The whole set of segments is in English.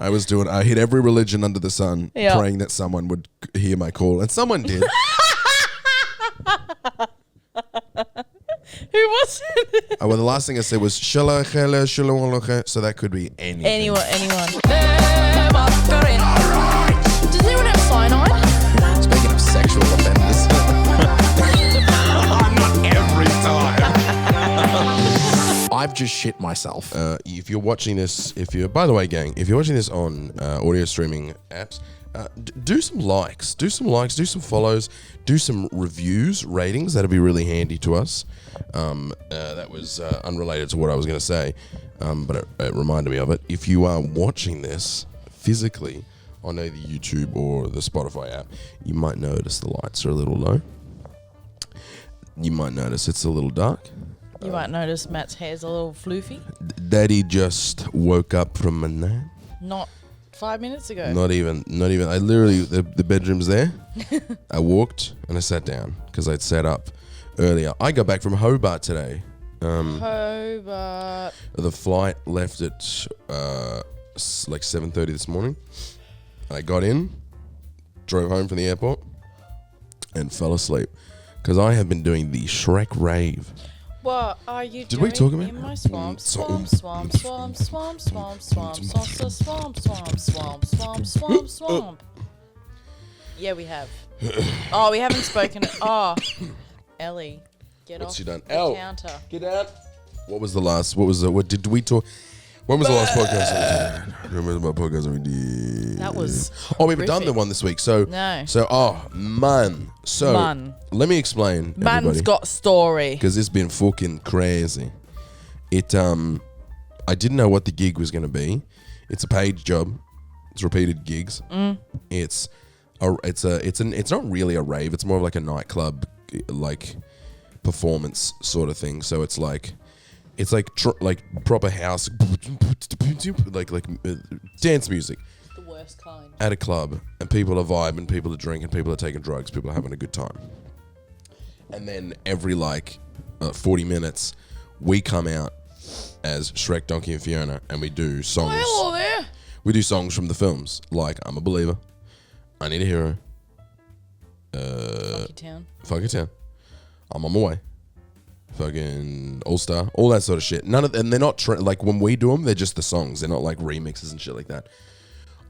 I hit every religion under the sun, praying that someone would hear my call, and someone did. Who was it? Well, the last thing I said was shala khela shalom, so that could be anything. Anyone. Does anyone have cyanide? Speaking of sexual offenders. Not every time. I've just shit myself. If you're watching this, by the way, gang, if you're watching this on audio streaming apps, do some likes, do some follows, do some reviews, ratings. That'd be really handy to us. That was unrelated to what I was going to say, but it reminded me of it. If you are watching this physically on either YouTube or the Spotify app, you might notice the lights are a little low. You might notice it's a little dark. You might notice Matt's hair's a little floofy. Daddy just woke up from a nap. Not 5 minutes ago. Not even. I literally, the bedroom's there. I walked and I sat down because I'd sat up earlier. I got back from Hobart today. Hobart. The flight left at like 7:30 this morning. I got in, drove home from the airport, and fell asleep because I have been doing the Shrek rave. What are you Did doing we talk about in my swamp? Yeah, we have. Oh, we haven't spoken. Oh, Ellie, get What's off she done? the counter. Get out. What did we talk? When was the last podcast? Remember my podcast we did? That was we haven't done the one this week. So, No. man. So, Man. let me explain, Man's everybody. got story. Because it's been fucking crazy. I didn't know what the gig was going to be. It's a paid job. It's repeated gigs. It's not really a rave. It's more of like a nightclub, like performance sort of thing. So it's like proper house, like dance music. The worst kind. At a club, and people are vibing, people are drinking, people are taking drugs, people are having a good time. And then every 40 minutes, we come out as Shrek, Donkey, and Fiona, and we do songs. Oh, hello there. We do songs from the films, like I'm a Believer, I Need a Hero, Fuck Your Town, I'm on my way, fucking All Star, all that sort of shit. And they're not like when we do them, they're just the songs. They're not like remixes and shit like that.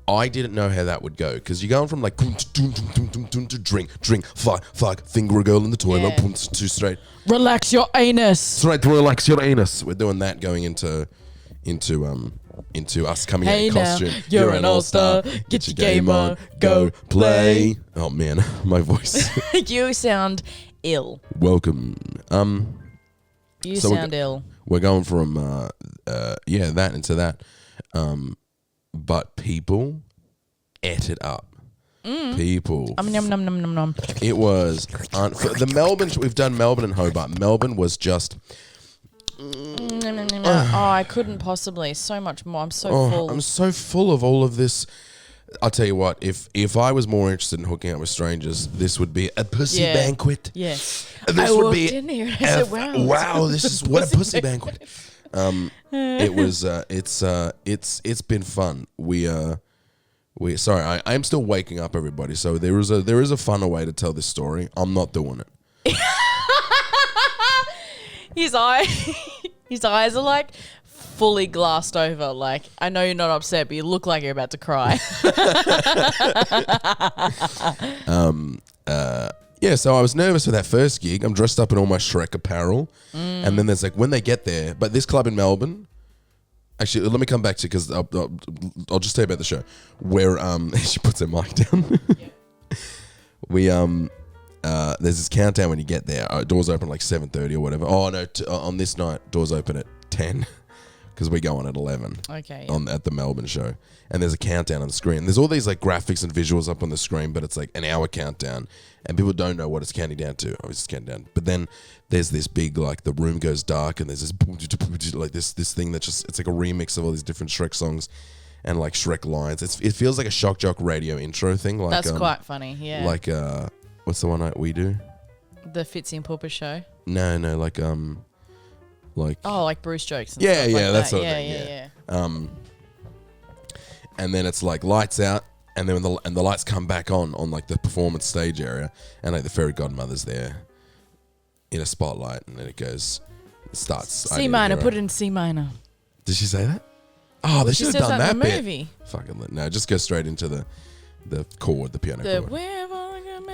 I didn't know how that would go because you're going from like drink, fuck, finger a girl in the toilet, too straight. Relax your anus. Straight to relax your anus. We're doing that going into us coming out in costume. You're an all-star. Get your game on. Go play. Oh man, my voice. You sound ill. Welcome. You so sound ill. We're going from that into that. But people ate it up. People. Nom. It was the Melbourne. We've done Melbourne and Hobart. Melbourne was just. Oh, I couldn't possibly. So much more. I'm so full. I'm so full of all of this. I'll tell you what. If I was more interested in hooking up with strangers, this would be a pussy banquet. Yes. This would be. In here and I said, wow, this is what a pussy banquet. It was. It's been fun. Sorry, I am still waking up, everybody. So there is a funner way to tell this story. I'm not doing it. His eyes are like fully glassed over. Like, I know you're not upset, but you look like you're about to cry. Yeah, so I was nervous for that first gig. I'm dressed up in all my Shrek apparel. And then there's like, when they get there, but this club in Melbourne, actually, let me come back to, because I'll just tell you about the show. Where, she puts her mic down. We, there's this countdown when you get there. Doors open like 7:30 or whatever. Oh no, on this night, doors open at 10. Because we go on at 11 at the Melbourne show. And there's a countdown on the screen. There's all these like graphics and visuals up on the screen, but it's like an hour countdown. And people don't know what it's counting down to. Obviously it's counting down. But then there's this big, like the room goes dark and there's this like this thing that just, it's like a remix of all these different Shrek songs and like Shrek lines. It feels like a Shock Jock radio intro thing. Like, that's quite funny, yeah. Like, what's the one we do? The Fitzy and Pooper show? No, like... like Bruce jokes and stuff like that's that. sort of thing. and then it's like lights out, and then when the lights come back on like the performance stage area, and like the fairy godmother's there in a spotlight, and then it starts. C minor, put it in C minor. Did she say that? Oh, they should have done that in the bit. movie. Fucking no, just go straight into the chord, the piano chord.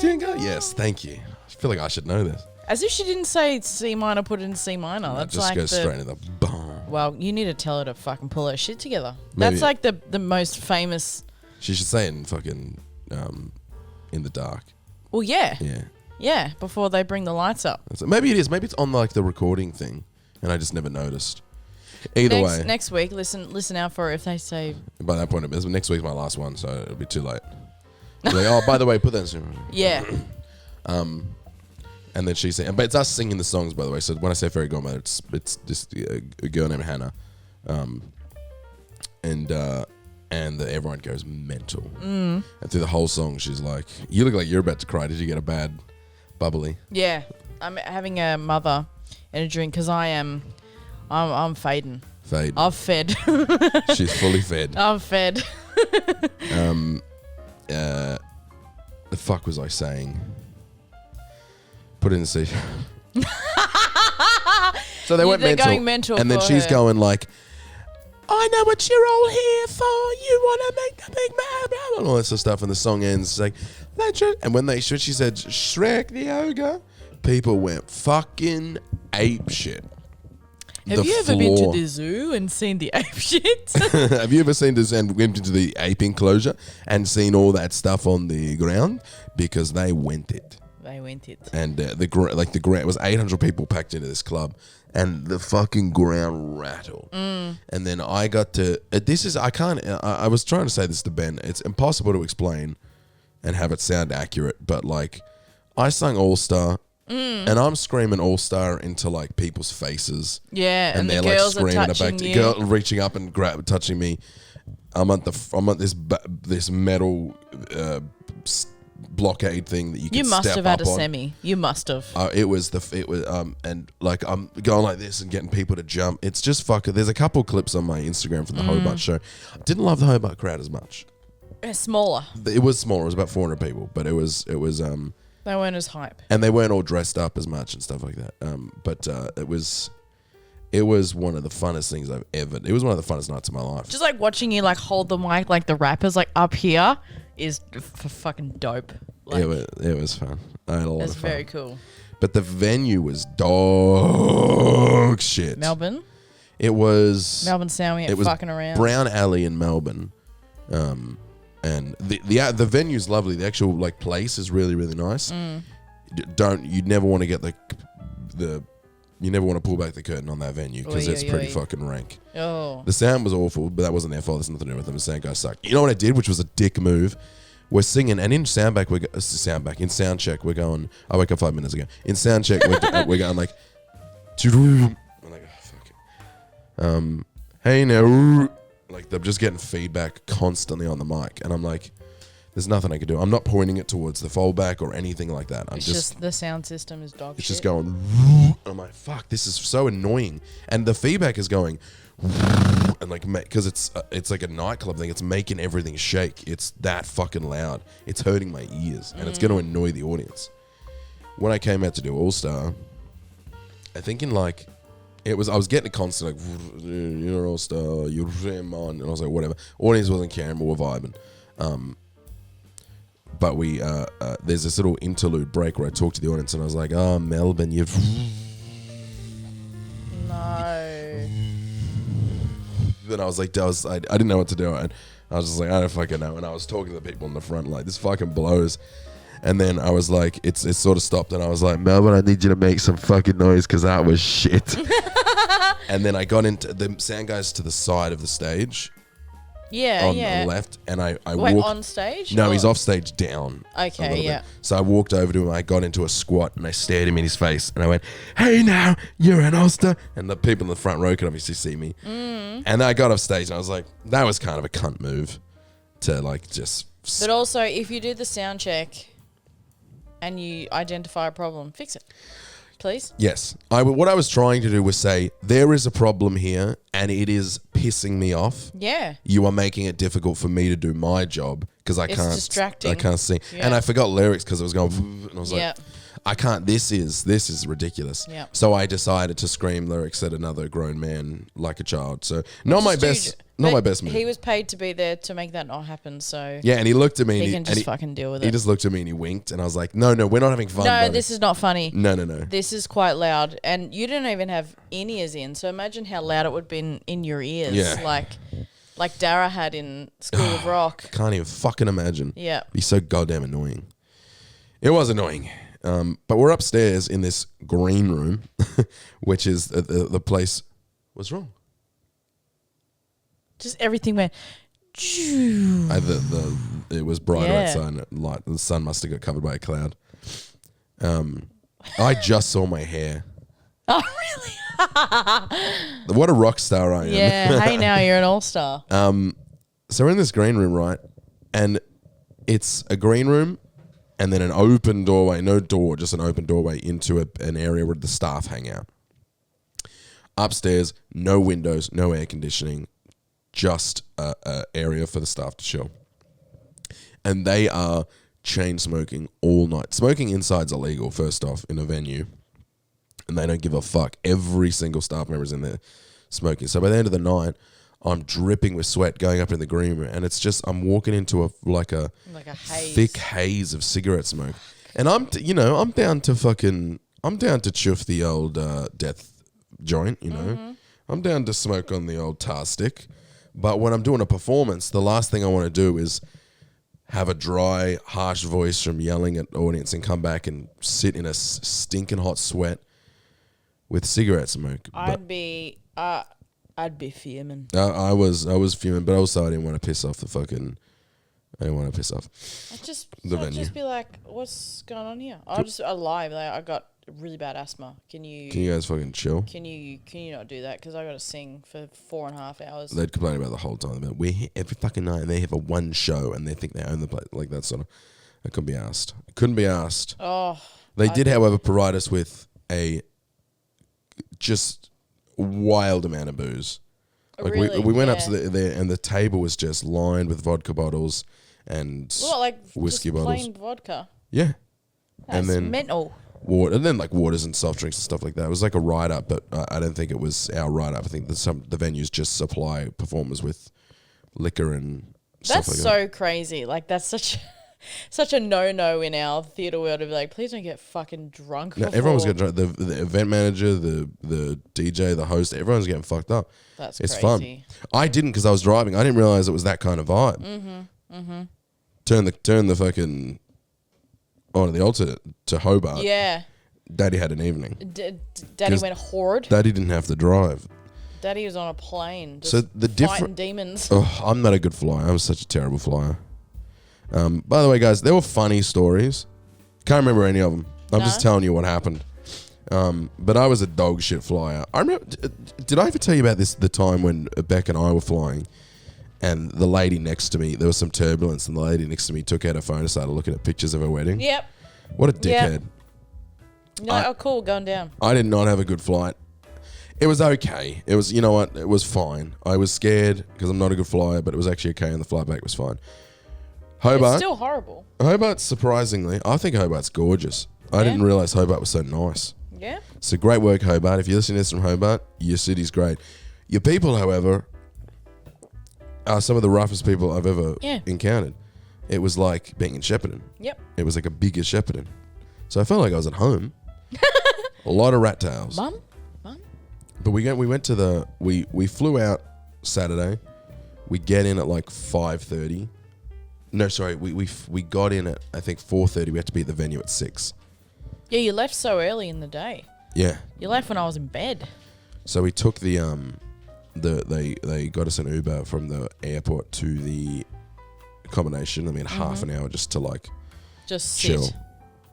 Yes, thank you. I feel like I should know this. As if she didn't say C minor, put it in C minor. No, That's just like go straight into the boom. Well, you need to tell her to fucking pull her shit together. Maybe. That's like the most famous. She should say it in fucking in the dark. Well, yeah. Yeah. Yeah, before they bring the lights up. Maybe it is. Maybe it's on like the recording thing, and I just never noticed. Either way. Next week, listen out for it if they say. By that point, next week's my last one, so it'll be too late. Like, oh, by the way, put that in. Yeah. And then she sang, but it's us singing the songs, by the way. So when I say fairy godmother, it's just a girl named Hannah, and everyone goes mental. And through the whole song, she's like, "You look like you're about to cry. Did you get a bad bubbly?" Yeah, I'm having a mother and a drink because I'm fading. Fade. I've fed. She's fully fed. I'm fed. The fuck was I saying? Put it in the C. So they went mental. Going mental, and then she's going like, "I know what you're all here for. You want to make the big man," blah, blah, and all that sort of stuff. And the song ends it's like, and when she said Shrek the ogre, people went fucking ape shit. Have you ever been to the zoo and seen the ape shit? Have you ever seen this and went into the ape enclosure and seen all that stuff on the ground? Because they went it. They went it. And the ground was 800 people packed into this club, and the fucking ground rattled. And then I got to I was trying to say this to Ben. It's impossible to explain and have it sound accurate, but like I sung All Star. And I'm screaming All Star into like people's faces. Yeah, and the they're like girls screaming are touching you. Girl reaching up and touching me. I'm at this metal blockade thing that you can. You must step have had up a on. semi. You must have. And like I'm going like this and getting people to jump. It's just There's a couple clips on my Instagram from the Hobart show. I didn't love the Hobart crowd as much. It's smaller. It was smaller. It was about 400 people, but it was They weren't as hype. and they weren't all dressed up as much and stuff like that. It was one of the funnest things I've ever. It was one of the funnest nights of my life. Just like watching you like hold the mic like the rappers like up here is fucking dope. Like, it was fun. I had a lot it's of fun. very cool. But the venue was dog shit. Melbourne Sound. It was fucking around. Brown Alley in Melbourne. And the venue's lovely. The actual like place is really, really nice. You'd never want to get you never want to pull back the curtain on that venue because it's pretty fucking rank. Oh. The sound was awful, but that wasn't their fault. There's nothing to do with them. The sound guys sucked. You know what I did, which was a dick move? We're singing, and in soundcheck, we're going. I woke up 5 minutes ago. In soundcheck, we're going like, I'm like, oh, fuck it. Hey now, like they're just getting feedback constantly on the mic, and I'm like, there's nothing I can do. I'm not pointing it towards the fallback or anything like that. It's just the sound system is dog shit. It's just going. I'm like, fuck, this is so annoying, and the feedback is going. And like, because it's like a nightclub thing, it's making everything shake. It's that fucking loud. It's hurting my ears, and it's going to annoy the audience. When I came out to do All Star, I think I was getting a constant like, you're All Star, you're on, and I was like, whatever. Audience wasn't caring, but we're vibing. But we there's this little interlude break where I talked to the audience, and I was like, oh, Melbourne, you've. No. Then I was like, I didn't know what to do, and I was just like, I don't fucking know. And I was talking to the people in the front like, this fucking blows. And then I was like, it sort of stopped, and I was like, Melbourne, I need you to make some fucking noise because that was shit. And then I got into the sound guys to the side of the stage. Yeah, on the left, and I Wait, walked on stage? No, or? he's off stage down. Okay, yeah. Bit. So I walked over to him, I got into a squat, and I stared him in his face, and I went, hey now, you're an Ulster. And the people in the front row could obviously see me. And then I got off stage, and I was like, that was kind of a cunt move to like just. But also, if you do the sound check and you identify a problem, fix it. please. Yes. What I was trying to do was say, there is a problem here and it is pissing me off. Yeah. You are making it difficult for me to do my job because I can't. Distracting. I can't sing. Yeah. And I forgot lyrics because it was going, and I was Yeah. like, I can't. This is ridiculous. Yeah. So I decided to scream lyrics at another grown man like a child. So not my best. Not my best move. He was paid to be there to make that not happen. So Yeah, and he looked at me. he and can just fucking deal with it. He just looked at me and he winked, and I was like, no, we're not having fun. No, buddy. this is not funny. No. This is quite loud, and you didn't even have in-ears in. So imagine how loud it would have been in your ears. Yeah. Like Dara had in School of Rock. Can't even fucking imagine. Yeah. Be so goddamn annoying. It was annoying. But we're upstairs in this green room, which is the place. What's wrong? Just everything went. It was brighter Yeah. outside. The sun must have got covered by a cloud. I just saw my hair. Oh, really? What a rock star I am. Yeah. Hey, now you're an all-star. So we're in this green room, right? And it's a green room and then an open doorway, no door, just an open doorway into an area where the staff hang out. Upstairs, no windows, no air conditioning, just a area for the staff to chill. And they are chain smoking all night. Smoking inside's illegal, first off, in a venue. And they don't give a fuck. Every single staff member's in there smoking. So by the end of the night, I'm dripping with sweat going up in the green room, and it's just I'm walking into a haze. thick haze of cigarette smoke, and I'm down to chuff the old death joint, I'm down to smoke on the old tar stick, but when I'm doing a performance, the last thing I want to do is have a dry, harsh voice from yelling at the audience and come back and sit in a stinking hot sweat with cigarette smoke. I'd be fuming. I was fuming, but also I didn't want to piss off I didn't want to piss off I'd just venue. just be like, what's going on here? I'll lie. Like, I got really bad asthma. Can you guys fucking chill? Can you not do that? Because I got to sing for 4.5 hours. They'd complain about the whole time. About we're here every fucking night and they have a one show and they think they own the place. Like that sort of. It couldn't be asked. Oh. They did, however, provide us with a just wild amount of booze. Like really? we went up to there and the table was just lined with vodka bottles and whiskey just bottles. Plain vodka. Yeah. That's and then mental. water, and then like waters and soft drinks and stuff like that. It was like a write up, but I don't think it was our write up. I think that the venues just supply performers with liquor and stuff like that. That's so crazy. Like that's such a no in our theatre world to be like, please don't get fucking drunk. No, everyone was getting drunk. The event manager, the DJ, the host, everyone's getting fucked up. It's crazy. Fun. I didn't because I was driving. I didn't realize it was that kind of vibe. Turn the fucking on the altar to Hobart. Yeah. Daddy had an evening. Daddy went horde. Daddy didn't have to drive. Daddy was on a plane. Just so the fighting demons. Oh, I'm not a good flyer. I'm such a terrible flyer. By the way, guys, there were funny stories. Can't remember any of them. I'm just telling you what happened. But I was a dog shit flyer. I remember. Did I ever tell you about this? The time when Beck and I were flying, and the lady next to me, there was some turbulence, and the lady next to me took out her phone and started looking at pictures of her wedding. Yep. What a dickhead. No, cool, going down. I did not have a good flight. It was okay. It was, you know what? It was fine. I was scared because I'm not a good flyer, but it was actually okay, and the flight back was fine. Hobart. It's still horrible. Hobart, surprisingly, I think Hobart's gorgeous. I didn't realise Hobart was so nice. Yeah. So great work, Hobart. If you're listening to this from Hobart, your city's great. Your people, however, are some of the roughest people I've ever encountered. It was like being in Shepparton. Yep. It was like a bigger Shepparton. So I felt like I was at home. A lot of rat tails. Mum? But we went to we flew out Saturday. We get in at like 5:30. No, sorry, we got in at I think 4:30. We had to be at the venue at 6. Yeah, you left so early in the day. Yeah. You left when I was in bed. So we took they got us an Uber from the airport to the accommodation. I mean, half an hour just to like just chill. sit.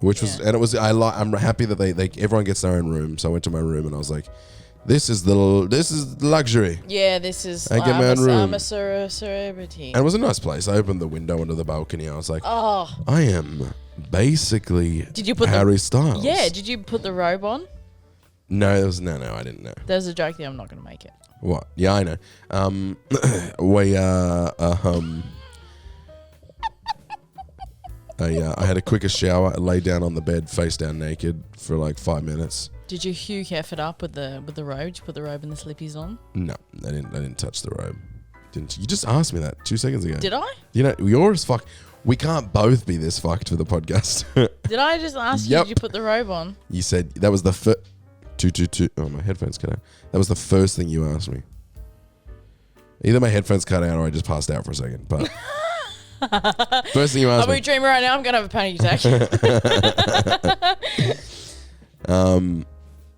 Which was, and it was, I'm happy that they everyone gets their own room. So I went to my room and I was like, This is luxury. Yeah, this is. I get my own room. I'm a celebrity. And it was a nice place. I opened the window into the balcony. I was like, Oh, I am basically Did you put Harry Styles. yeah. Did you put the robe on? No, there was no, I didn't know. There's a joke there. I'm not going to make it. What? Yeah, I know. I had a quicker shower. I lay down on the bed, face down naked for like 5 minutes. Did you Hugh Hefford up with the robe? Did you put the robe and the slippies on? No, I didn't touch the robe. Didn't you? You just asked me that 2 seconds ago. Did I? You know, you're as fuck. We can't both be this fucked for the podcast. Did I just ask you? Yep. Did you put the robe on? You said that was the first. Oh, my headphones cut out. That was the first thing you asked me. Either my headphones cut out or I just passed out for a second. But first thing you asked I'm me. dreaming right now. I'm going to have a panic attack.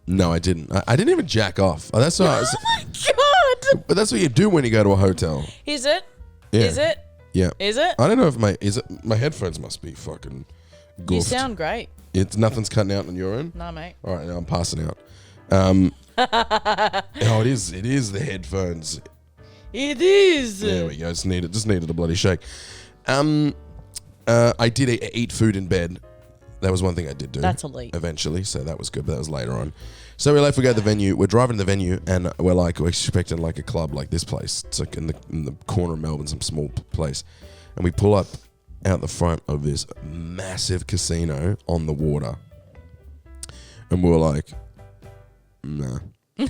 No, I didn't. I didn't even jack off. Oh, that's what I was, Oh my God. but that's what you do when you go to a hotel. Is it? Yeah. Is it? Yeah. Is it? I don't know if my headphones must be fucking goofed. You sound great. It's nothing's cutting out on your end. No, mate. All right, now I'm passing out. Oh, it is the headphones. It is. There we go. Just needed a bloody shake. I did eat food in bed. That was one thing I did do. That's elite. Eventually, so that was good, but that was later on. So we left, we go to the venue. We're driving to the venue, and we're expecting like a club like this place. It's like in the corner of Melbourne, some small place. And we pull up out the front of this massive casino on the water. And we were like, nah. We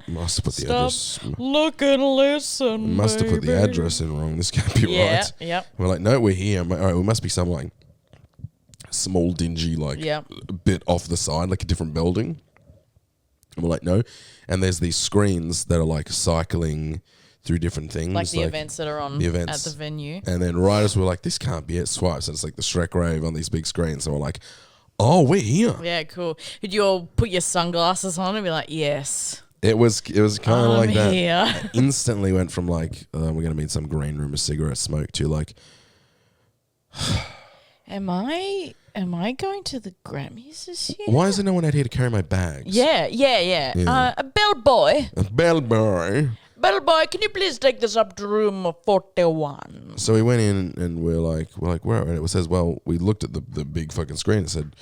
must have put the address. Look and listen. Must have put the address in wrong. This can't be right. Yeah. We're like, no, we're here. All right, we must be some like small, dingy, bit off the side, like a different building. And we're like, no. And there's these screens that are like cycling through different things. Like the events that are on at the venue. And then right as we're like, this can't be it, swipes. And it's like the Shrek rave on these big screens. So we're like, oh, we're here. Yeah, cool. Did you all put your sunglasses on and be like, yes? It was kind of like that. Here. I instantly went from like, we're going to be in some green room of cigarette smoke to like, Am I going to the Grammys this year? why is there no one out here to carry my bags? Yeah. A bellboy. A bellboy. Bellboy, can you please take this up to room 41? So we went in and we're like, where? And it says, well, we looked at the big fucking screen. It said,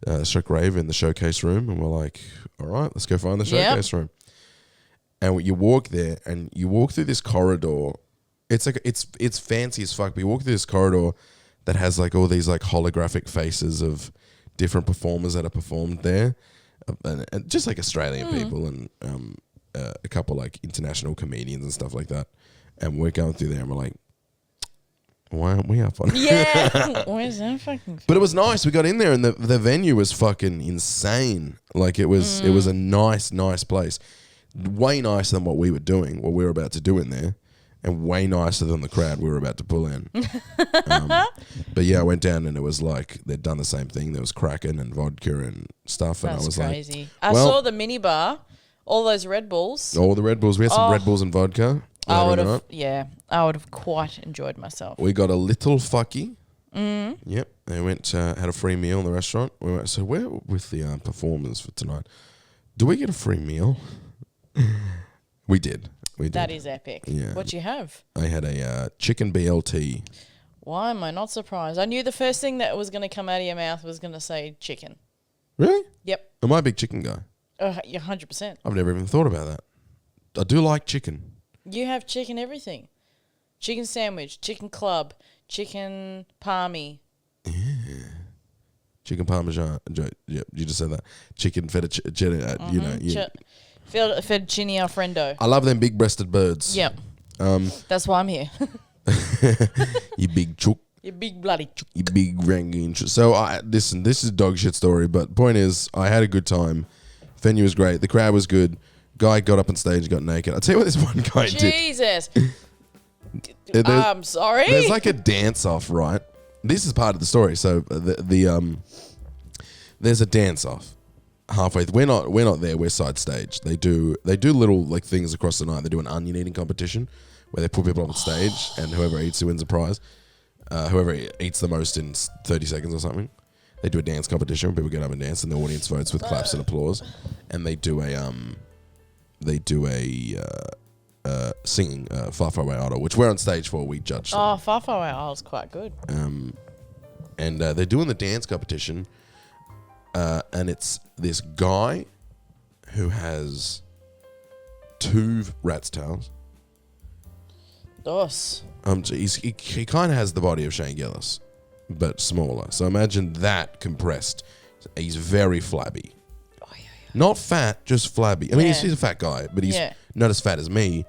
Shrek Rave in the showcase room. And we're like, all right, let's go find the showcase room. And you walk there and you walk through this corridor. It's like, it's fancy as fuck. But you walk through this corridor that has like all these like holographic faces of different performers that have performed there. And just like Australian people and a couple like international comedians and stuff like that. And we're going through there and we're like, why aren't we up on it? Yeah. Where's that fucking... But it was nice. We got in there and the venue was fucking insane. Like it was a nice place. Way nicer than what we were about to do in there. And way nicer than the crowd we were about to pull in. But yeah, I went down and it was like they'd done the same thing. There was Kraken and vodka and stuff. And That's I was crazy. like, I saw the mini bar, all those Red Bulls. all the Red Bulls. We had some Red Bulls and vodka. I would have quite enjoyed myself. We got a little fucky. Yep. They went, had a free meal in the restaurant. We went, so we're with the performers for tonight. Do we get a free meal? We did. That is epic. Yeah. What'd you have? I had a chicken BLT. Why am I not surprised? I knew the first thing that was going to come out of your mouth was going to say chicken. Really? Yep. Am I a big chicken guy? You're 100%. I've never even thought about that. I do like chicken. You have chicken everything. Chicken sandwich, chicken club, chicken palmy. Yeah. Chicken parmesan. Yep, you just said that. Chicken fettuccine. You know. Fettuccine Alfredo. I love them big-breasted birds. Yep. That's why I'm here. You big chook. You big bloody chook. You big ranking. So listen, this is a dog shit story, but point is, I had a good time. Venue was great. The crowd was good. Guy got up on stage and got naked. I'll tell you what this one guy did. Jesus. I'm sorry. There's like a dance-off, right? This is part of the story. So there's a dance-off halfway. We're not there. We're side stage. They do little like things across the night. They do an onion eating competition where they put people on stage and whoever eats wins a prize. Whoever eats the most in 30 seconds or something. They do a dance competition where people get up and dance and the audience votes with claps and applause. And they do they do a singing Far Far Away Idol, which we're on stage for. We judge them. Oh, Far Far Away Idol's quite good. And they're doing the dance competition, and it's this guy who has 2 rat's tails. Dos. He kind of has the body of Shane Gillis, but smaller. So imagine that compressed. He's very flabby. Oh, yeah. Not fat, just flabby. I mean, he's a fat guy, but he's Yeah. not as fat as me,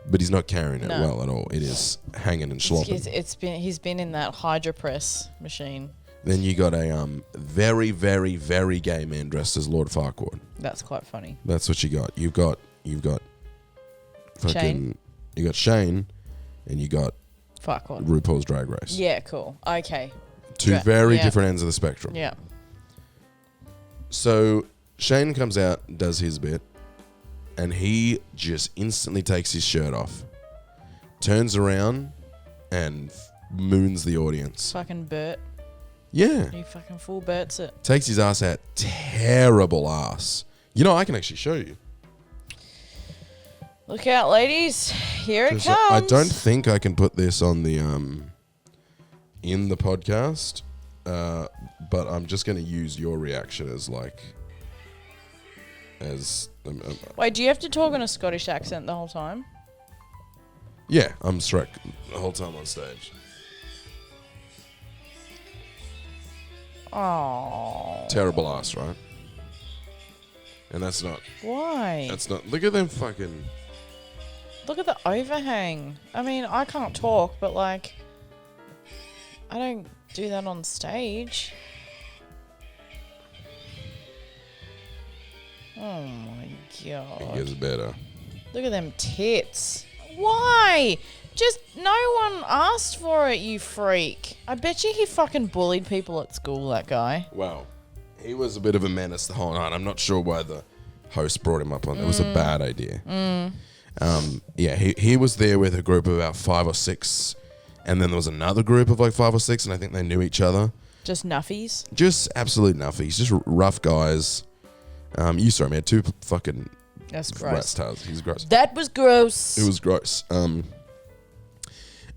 but he's not carrying it No. well at all. It is hanging and slopping. He's been in that Hydra press machine. Then you got a very, very, very gay man dressed as Lord Farquaad. That's quite funny. That's what you got. You've got fucking Shane. You got Shane, and you got Fuck what? RuPaul's Drag Race. Yeah, cool. Okay. 2 very yeah. different ends of the spectrum. Yeah. So Shane comes out and does his bit, and he just instantly takes his shirt off, turns around, and moons the audience. Fucking Bert. Yeah. He fucking full Berts it. Takes his ass out. Terrible ass. You know, I can actually show you. Look out, ladies. Here it comes. I don't think I can put this on the in the podcast, but I'm just going to use your reaction as Wait, do you have to talk in a Scottish accent the whole time? yeah, I'm Shrek the whole time on stage. Oh. Terrible ass, right? And that's not. Why? That's not. Look at them fucking. Look at the overhang. I mean, I can't talk, but like, I don't do that on stage. Oh my god. It gets better. Look at them tits. Why? Just no one asked for it, you freak. I bet you he fucking bullied people at school, that guy. Wow. He was a bit of a menace the whole night. I'm not sure why the host brought him up on. It was a bad idea. Yeah, he was there with a group of about 5 or 6, and then there was another group of like 5 or 6, and I think they knew each other. Just nuffies? Just absolute nuffies. Just rough guys. You saw him. He had 2 fucking That's rat's gross. tails. He's gross. That was gross. It was gross.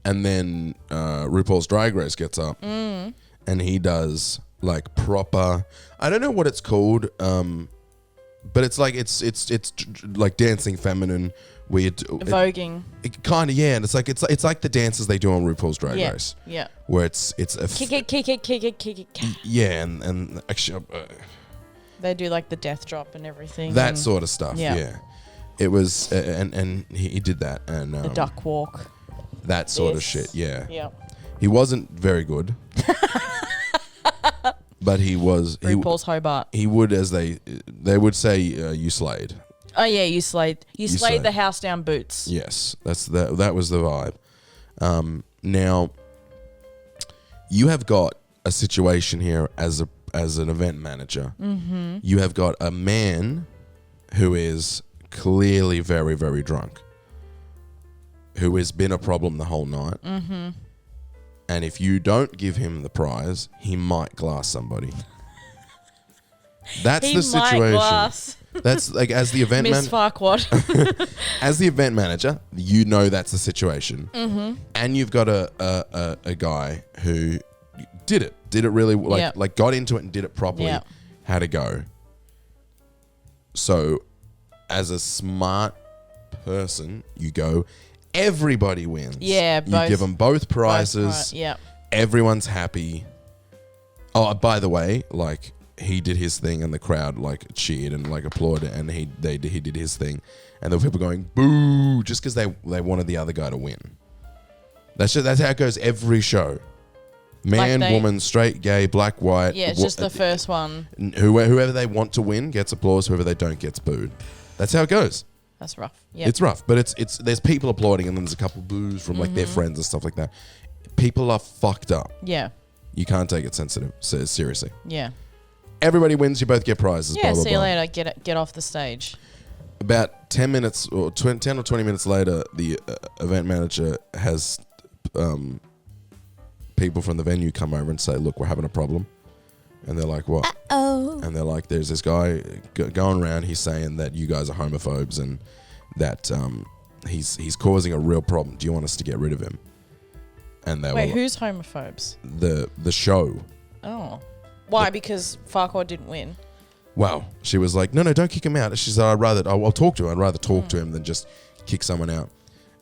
And then RuPaul's Drag Race gets up, and he does like proper. I don't know what it's called, but it's like it's like dancing feminine, weird. Voguing. It kind of, yeah, and it's like the dances they do on RuPaul's Drag Yeah. Race, Yeah. where it's a Kick it. yeah, and actually They do like the death drop and everything. that and sort of stuff. Yeah. Yeah, it was, and he did that, and the duck walk. that sort of This. shit. Yeah, Yeah. he wasn't very good, but he was. RuPaul's Hobart. He would, as they would say, you slayed. Oh yeah, you slayed. You slayed slayed. the house down boots. Yes, that was the vibe. Now, you have got a situation here as an event manager. Mm-hmm. You have got a man who is clearly very, very drunk, who has been a problem the whole night. Mm-hmm. And if you don't give him the prize, he might glass somebody. That's the situation. Might glass. That's like, as the event Miss manager. Farquaad. As the event manager, you know that's the situation, and you've got a guy who did it really Yep. like got into it and did it properly, Yep. had to go. So, as a smart person, you go. Everybody wins. Yeah, you both- give them both prizes. Yeah. Everyone's happy. Oh, by the way, like, he did his thing and the crowd like cheered and like applauded, and he did his thing, and there were people going boo just because they wanted the other guy to win. That's how it goes every show. Man, Like woman, straight, gay, black, white. Yeah, it's just the first one. Whoever they want to win gets applause. Whoever they don't gets booed. That's how it goes. That's rough. Yeah. It's rough, but it's there's people applauding, and then there's a couple boos from like their friends and stuff like that. People are fucked up. Yeah. You can't take it seriously. Yeah. Everybody wins. You both get prizes. Yeah. blah, blah, See you blah. later. Get off the stage. About 10 minutes or 10 or 20 minutes later, the event manager has people from the venue come over and say, look, we're having a problem. And they're like, what? Oh. And they're like, there's this guy going around. He's saying that you guys are homophobes and that he's causing a real problem. Do you want us to get rid of him? And they Wait, were who's homophobes? the show. Oh. Why? Because Farquhar didn't win. Wow. She was like, no, don't kick him out. She said, I'll talk to him. I'd rather talk to him than just kick someone out.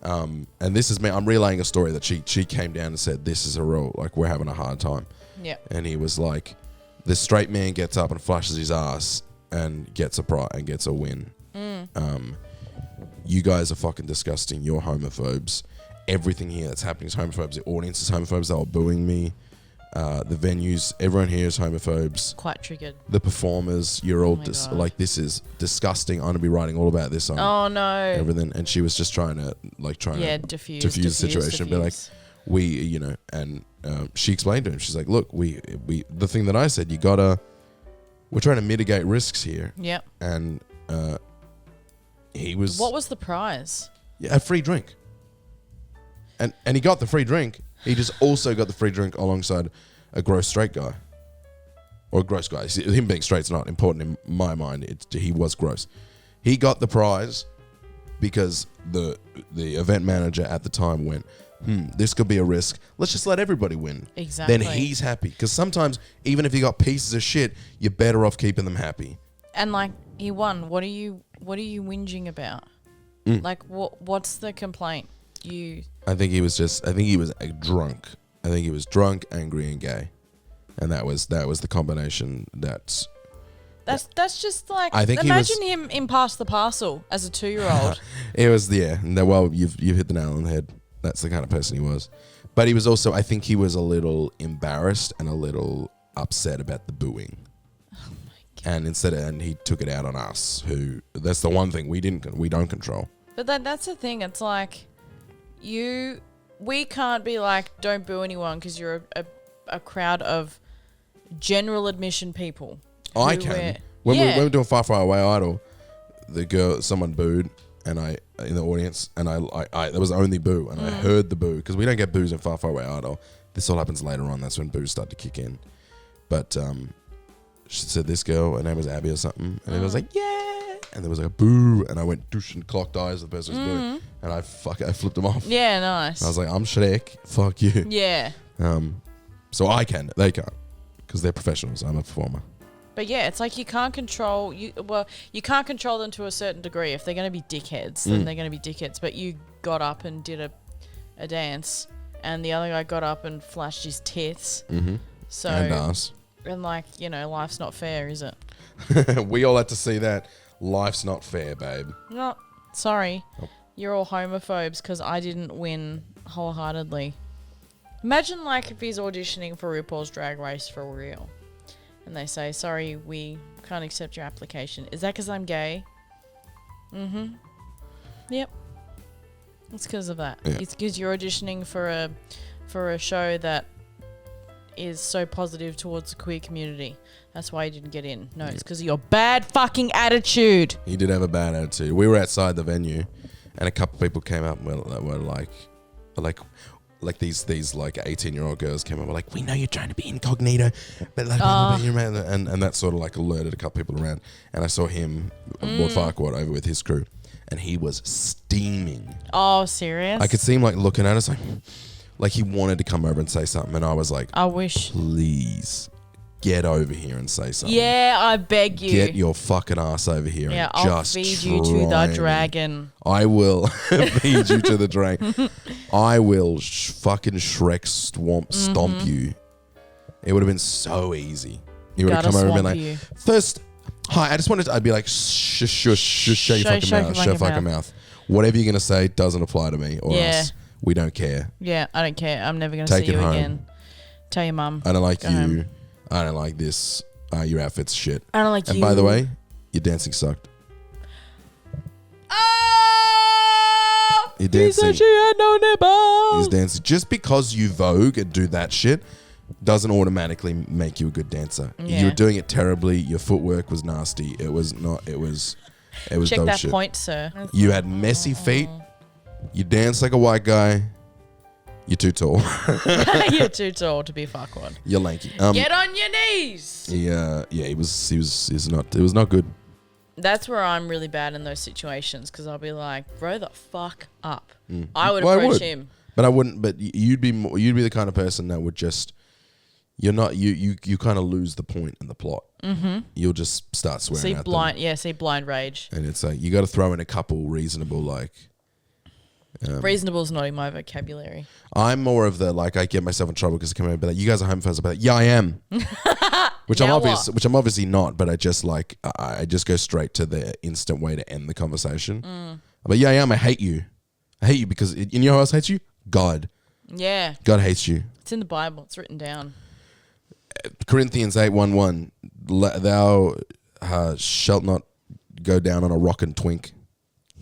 And this is me. I'm relaying a story that she came down and said, this is a real, like, we're having a hard time. Yeah. And he was like, this straight man gets up and flashes his ass and gets a win. You guys are fucking disgusting. You're homophobes. Everything here that's happening is homophobes. The audience is homophobes. They were booing me. The venues, everyone here is homophobes. Quite triggered. The performers, you're all God. like, this is disgusting. I'm gonna be writing all about this on no. everything. And she was just trying to diffuse the situation. Be like, and she explained to him. She's like, look, we the thing that I said, we're trying to mitigate risks here. Yep. And he was. What was the prize? Yeah, a free drink. And he got the free drink. He just also got the free drink alongside a gross straight guy. Or a gross guy. See, him being straight's not important in my mind. He was gross. He got the prize because the event manager at the time went, this could be a risk. Let's just let everybody win. Exactly. Then he's happy. Because sometimes, even if you got pieces of shit, you're better off keeping them happy. And like, he won. What are you whinging about? Like, what's the complaint? I think he was drunk. I think he was drunk, angry, and gay, and that was the combination. That's just like, I think imagine him in Pass the Parcel as a 2-year-old. It was well, you've hit the nail on the head. That's the kind of person he was, but he was also, I think he was a little embarrassed and a little upset about the booing. Oh my God. And he took it out on us. That's the one thing we don't control. But that's the thing. It's like, we can't be like, don't boo anyone because you're a crowd of general admission people. I can. When we were doing Far Far Away Idol, someone booed, and I in the audience, and I there was the only boo, and I heard the boo because we don't get boos in Far Far Away Idol. This all happens later on. That's when boos start to kick in. But she said this girl, her name was Abby or something, and it was like, yeah. And there was like a boo, and I went douche and clocked eyes at the person who's booing, and I flipped them off. Yeah, nice. And I was like, I'm Shrek, fuck you. Yeah. So I can, they can't, because they're professionals. I'm a performer. But yeah, it's like you can't control them to a certain degree. If they're going to be dickheads, then they're going to be dickheads. But you got up and did a dance, and the other guy got up and flashed his tits. Mm-hmm. So and ass. And like, life's not fair, is it? We all had to see that. Life's not fair, babe. No, sorry. Oh. You're all homophobes because I didn't win wholeheartedly. Imagine like if he's auditioning for RuPaul's Drag Race for real. And they say, sorry, we can't accept your application. Is that because I'm gay? Mm-hmm. Yep. It's because of that. Yeah. It's because you're auditioning for a show that is so positive towards the queer community. That's why you didn't get in. No, it's because of your bad fucking attitude. He did have a bad attitude. We were outside the venue, and a couple of people came up and were like these like 18-year-old girls came up and were like, we know you're trying to be incognito, but like, and that sort of like alerted a couple people around. And I saw him, Lord Farquhar, over with his crew, and he was steaming. Oh, serious? I could see him like looking at us like he wanted to come over and say something, and I was like, I wish. Please get over here and say something. Yeah, I beg you. Get your fucking ass over here and I'll just feed you to the dragon. I will feed you to the dragon. I will fucking Shrek stomp you. It would have been so easy. He would have come over and been like, first, hi, I'd be like, shush, shut your fucking mouth. Whatever you're going to say doesn't apply to me or us. We don't care. Yeah, I don't care. I'm never going to see you again. Tell your mum. I don't like you. Home. I don't like this. Your outfit's shit. I don't like you. And by the way, your dancing sucked. Oh! Your dancing. He said she had no nipples. He's dancing. Just because you vogue and do that shit doesn't automatically make you a good dancer. Yeah. You were doing it terribly. Your footwork was nasty. It was not. It was Check dope that shit. point, sir. You had messy feet. You danced like a white guy. You're too tall. You're too tall to be a fuckwad. You're lanky. Get on your knees. He was not. It was not good. That's where I'm really bad in those situations because I'll be like, grow the fuck up. I would approach him. But I wouldn't. But you'd be the kind of person that would just. You're not. You kind of lose the point in the plot. Mm-hmm. You'll just start swearing at them. See blind rage. And it's like you got to throw in a couple reasonable like. Reasonable is not in my vocabulary. I'm more of the like I get myself in trouble because I come in and be like, you guys are homophobes. I'll be like, yeah, I am. Which I'm obviously not, but I just like I just go straight to the instant way to end the conversation. But yeah, I am. I hate you. I hate you because you know who else hates you? God. Yeah. God hates you. It's in the Bible. It's written down. Corinthians 8:1:1. Thou shalt not go down on a rock and twink.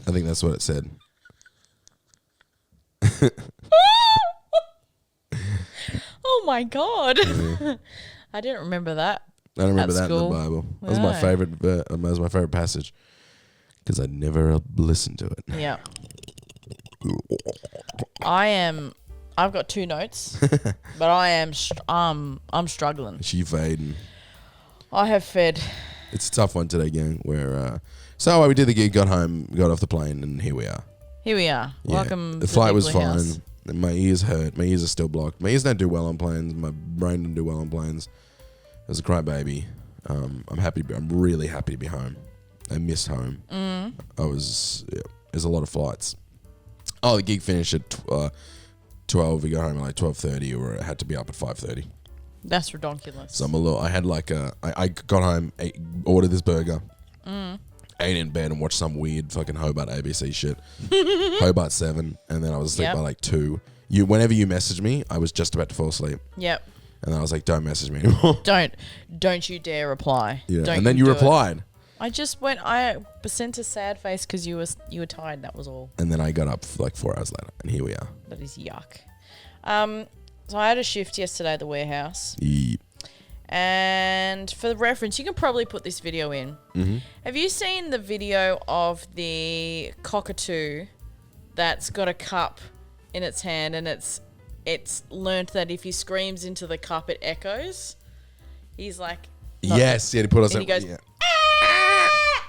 I think that's what it said. Oh my God. Yeah. I didn't remember that. I don't remember that in the Bible. That was my favorite. That was my favorite passage because I'd never listened to it. Yeah. I've got 2 notes, but I'm struggling. She fading. I have fed. It's a tough one today, gang. So we did the gig, got home, got off the plane, and here we are. Here we are. Yeah. Welcome. The flight was fine. My ears hurt. My ears are still blocked. My ears don't do well on planes. My brain don't do well on planes. I was a crybaby. I'm really happy to be home. I miss home. There's a lot of flights. Oh, the gig finished at 12. We got home at like 12:30, or it had to be up at 5:30. That's ridiculous. So I had like I got home, ordered this burger, ate in bed and watched some weird fucking Hobart ABC shit. Hobart 7, and then I was asleep by like 2. Whenever you messaged me, I was just about to fall asleep. Yep. And then I was like, don't message me anymore. Don't you dare reply. Yeah. And then you replied. I sent a sad face because you were tired, that was all. And then I got up like 4 hours later, and here we are. That is yuck. So I had a shift yesterday at the warehouse. Yep. And for the reference, you can probably put this video in. Mm-hmm. Have you seen the video of the cockatoo that's got a cup in its hand, and it's learnt that if he screams into the cup, it echoes? He's like... Yes, he put us and he goes... Yeah.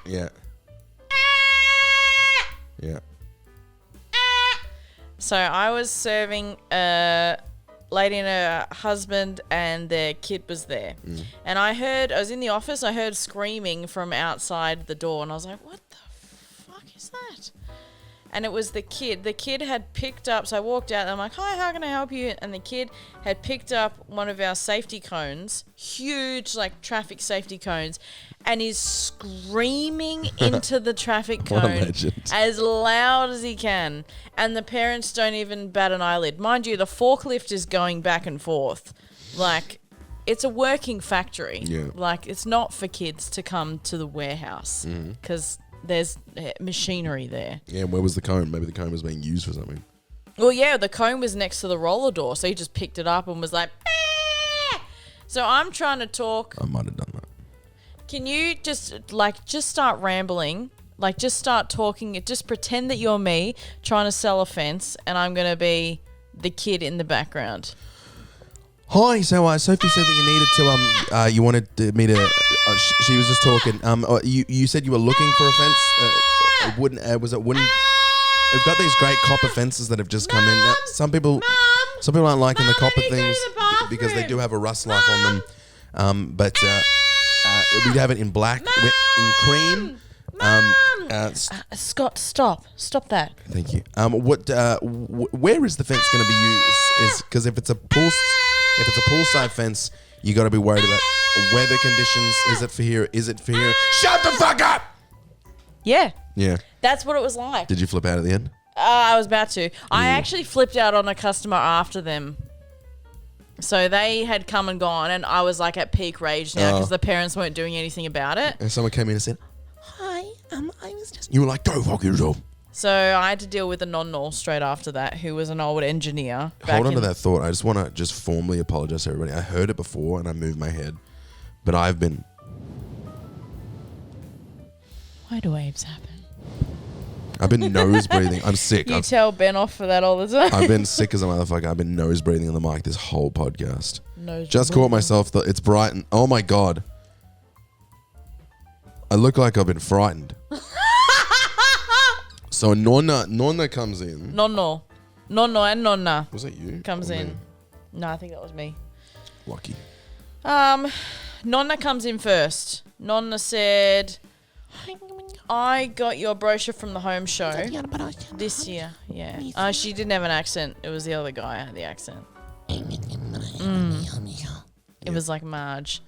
Yeah. Yeah. So I was serving a lady and her husband, and their kid was there. And I was in the office, I heard screaming from outside the door, and I was like, what the fuck is that? And it was the kid. The kid had picked up, so I walked out and I'm like, hi, how can I help you? And the kid had picked up one of our safety cones, huge like traffic safety cones, and is screaming into the traffic cone as loud as he can. And the parents don't even bat an eyelid. Mind you, the forklift is going back and forth. Like, it's a working factory. Yeah. Like, it's not for kids to come to the warehouse because there's machinery there. Yeah, where was the cone? Maybe the cone was being used for something. Well, yeah, the cone was next to the roller door, so he just picked it up and was like, "Bah!" So I'm trying to talk. I might have done that. Can you just start rambling? Like, just start talking. Just pretend that you're me trying to sell a fence, and I'm going to be the kid in the background. Hi, so Sophie said that you needed to you wanted me to. She was just talking. You said you were looking for a fence. Was it wooden? We've got these great copper fences that have just come in. Now, some people aren't liking the copper things because they do have a rust life on them. But we have it in black, in cream. Scott, stop that. Thank you. Where is the fence going to be used? Because if it's a poolside fence, you got to be worried about weather conditions. Is it for here? Is it for here? Shut the fuck up! Yeah. Yeah. That's what it was like. Did you flip out at the end? I was about to. I actually flipped out on a customer after them. So they had come and gone, and I was like at peak rage now because the parents weren't doing anything about it. And someone came in and said, hi, I was just... You were like, go fuck yourself. So I had to deal with a non-null straight after that, who was an old engineer. Hold on to that thought. I just want to formally apologize to everybody. I heard it before and I moved my head. But I've been... Why do waves happen? I've been nose breathing. I'm sick. You tell Ben off for that all the time. I've been sick as a motherfucker. I've been nose breathing on the mic this whole podcast. Nose Just breathing. caught myself. It's bright. And, oh my God. I look like I've been frightened. So Nonna comes in. Nonno and Nonna Was that you? comes Or in. me? No, I think that was me. Lucky. Nonna comes in first. Nonna said, I got your brochure from the home show this year. Yeah. She didn't have an accent. It was the other guy who had the accent. It was like Marge.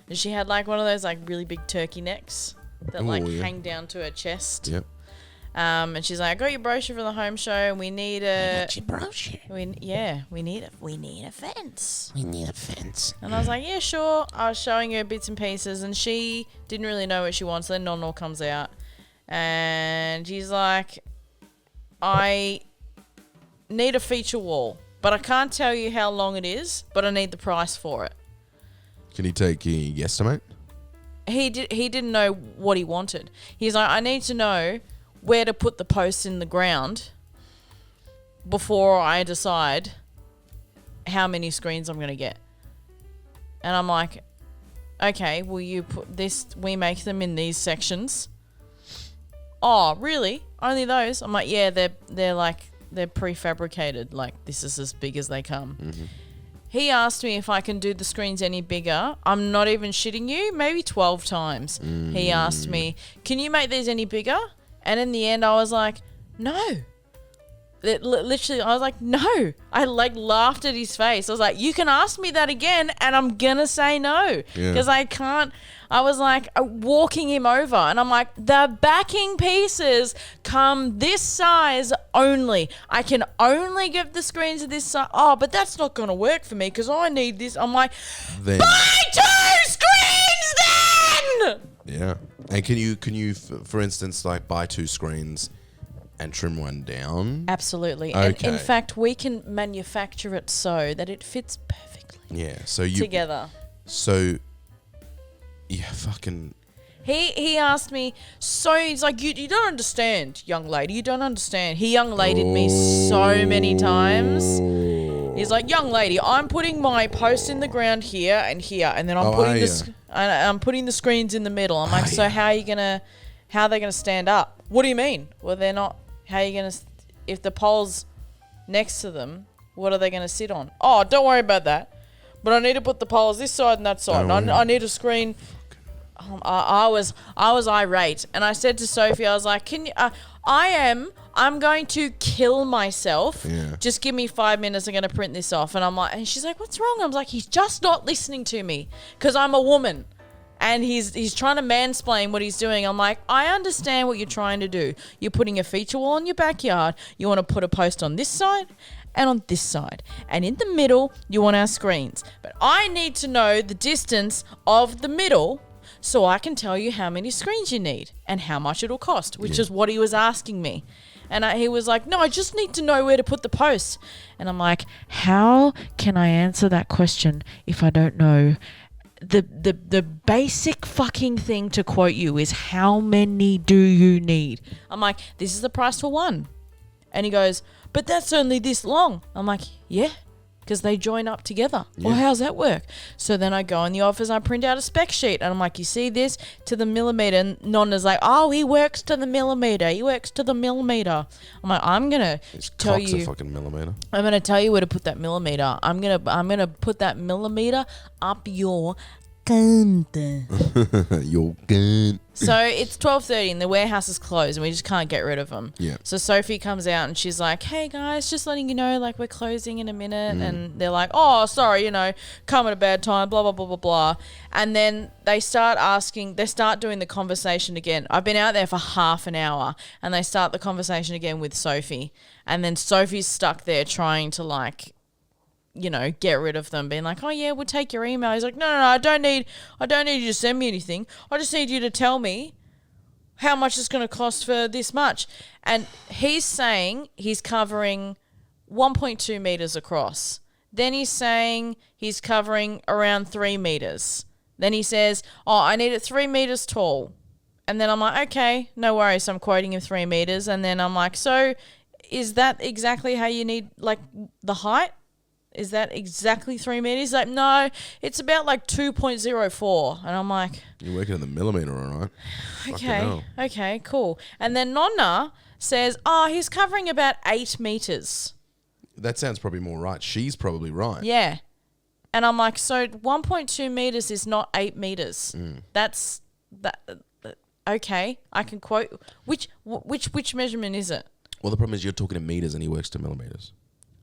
And she had like one of those like really big turkey necks that hang down to her chest. Yep. And she's like, I got your brochure for the home show and we need a brochure. we need a fence. We need a fence. And I was like, yeah, sure. I was showing her bits and pieces and she didn't really know what she wants. Then Nonno comes out and she's like, I need a feature wall, but I can't tell you how long it is, but I need the price for it. Can you guesstimate? He didn't know what he wanted. He's like, I need to know where to put the posts in the ground before I decide how many screens I'm going to get. And I'm like, okay, will you put this, we make them in these sections. Oh, really? Only those? I'm like, yeah, they're prefabricated. Like, this is as big as they come. Mm-hmm. He asked me if I can do the screens any bigger. I'm not even shitting you. Maybe 12 times. He asked me, can you make these any bigger? And in the end, I was like, no. Literally, I was like, no. I laughed at his face. I was like, you can ask me that again and I'm going to say no. Because I can't. I was like walking him over and I'm like, the backing pieces come this size only. I can only give the screens of this size. Oh, but that's not going to work for me because I need this. I'm like, Then, buy 2 screens then! yeah. And can you, for instance, like buy 2 screens and trim one down? Absolutely. And Okay. in fact, we can manufacture it so that it fits perfectly Yeah. So you together. So yeah, fucking. He asked me, so he's like, you don't understand, young lady. You don't understand. He young ladied me so many times. He's like, young lady, I'm putting my post in the ground here and here, and then I'm putting the screens in the middle. I'm like, so how are they gonna stand up? What do you mean? Well, they're not. How are you gonna? If the pole's next to them, what are they gonna sit on? Oh, don't worry about that. But I need to put the poles this side and that side. And I need a screen. I was irate, and I said to Sophie, I was like, "Can you? I'm going to kill myself. Yeah. Just give me 5 minutes. I'm going to print this off." And I'm like, and she's like, "What's wrong?" I was like, "He's just not listening to me because I'm a woman." And he's trying to mansplain what he's doing. I'm like, I understand what you're trying to do. You're putting a feature wall in your backyard. You want to put a post on this side and on this side. And in the middle, you want our screens. But I need to know the distance of the middle so I can tell you how many screens you need and how much it'll cost, which is what he was asking me. And he was like, no, I just need to know where to put the posts. And I'm like, how can I answer that question if I don't know? The basic fucking thing to quote you is, how many do you need? I'm like, this is the price for one. And he goes, but that's only this long. I'm like, yeah, because they join up together. Yeah. Well, how's that work? So then I go in the office, I print out a spec sheet, and I'm like, you see this to the millimeter? And Nonna's like, oh, he works to the millimeter. He works to the millimeter. I'm like, I'm gonna tell you. A fucking millimeter. I'm gonna tell you where to put that millimeter. I'm gonna put that millimeter up your cunt. Your gun. So it's 12:30 and the warehouse is closed and we just can't get rid of them. Yeah. So Sophie comes out and she's like, hey guys, just letting you know, like, we're closing in a minute. And they're like, oh, sorry, come at a bad time, blah, blah, blah, blah, blah. And then they start doing the conversation again. I've been out there for half an hour and they start the conversation again with Sophie. And then Sophie's stuck there trying to get rid of them, being like, oh yeah, we'll take your email. He's like, no, I don't need you to send me anything. I just need you to tell me how much it's going to cost for this much. And he's saying he's covering 1.2 meters across. Then he's saying he's covering around 3 meters. Then he says, oh, I need it 3 meters tall. And then I'm like, okay, no worries. So I'm quoting him 3 meters. And then I'm like, so is that exactly how you need, like, the height? Is that exactly 3 meters? He's like, no, it's about like 2.04. And I'm like, You're working in the millimeter, all right? Okay, cool. And then Nonna says, he's covering about 8 meters. That sounds probably more right. She's probably right. Yeah. And I'm like, so 1.2 meters is not 8 meters. That's that. Okay, I can quote. Which measurement is it? Well, the problem is you're talking in meters and he works to millimeters.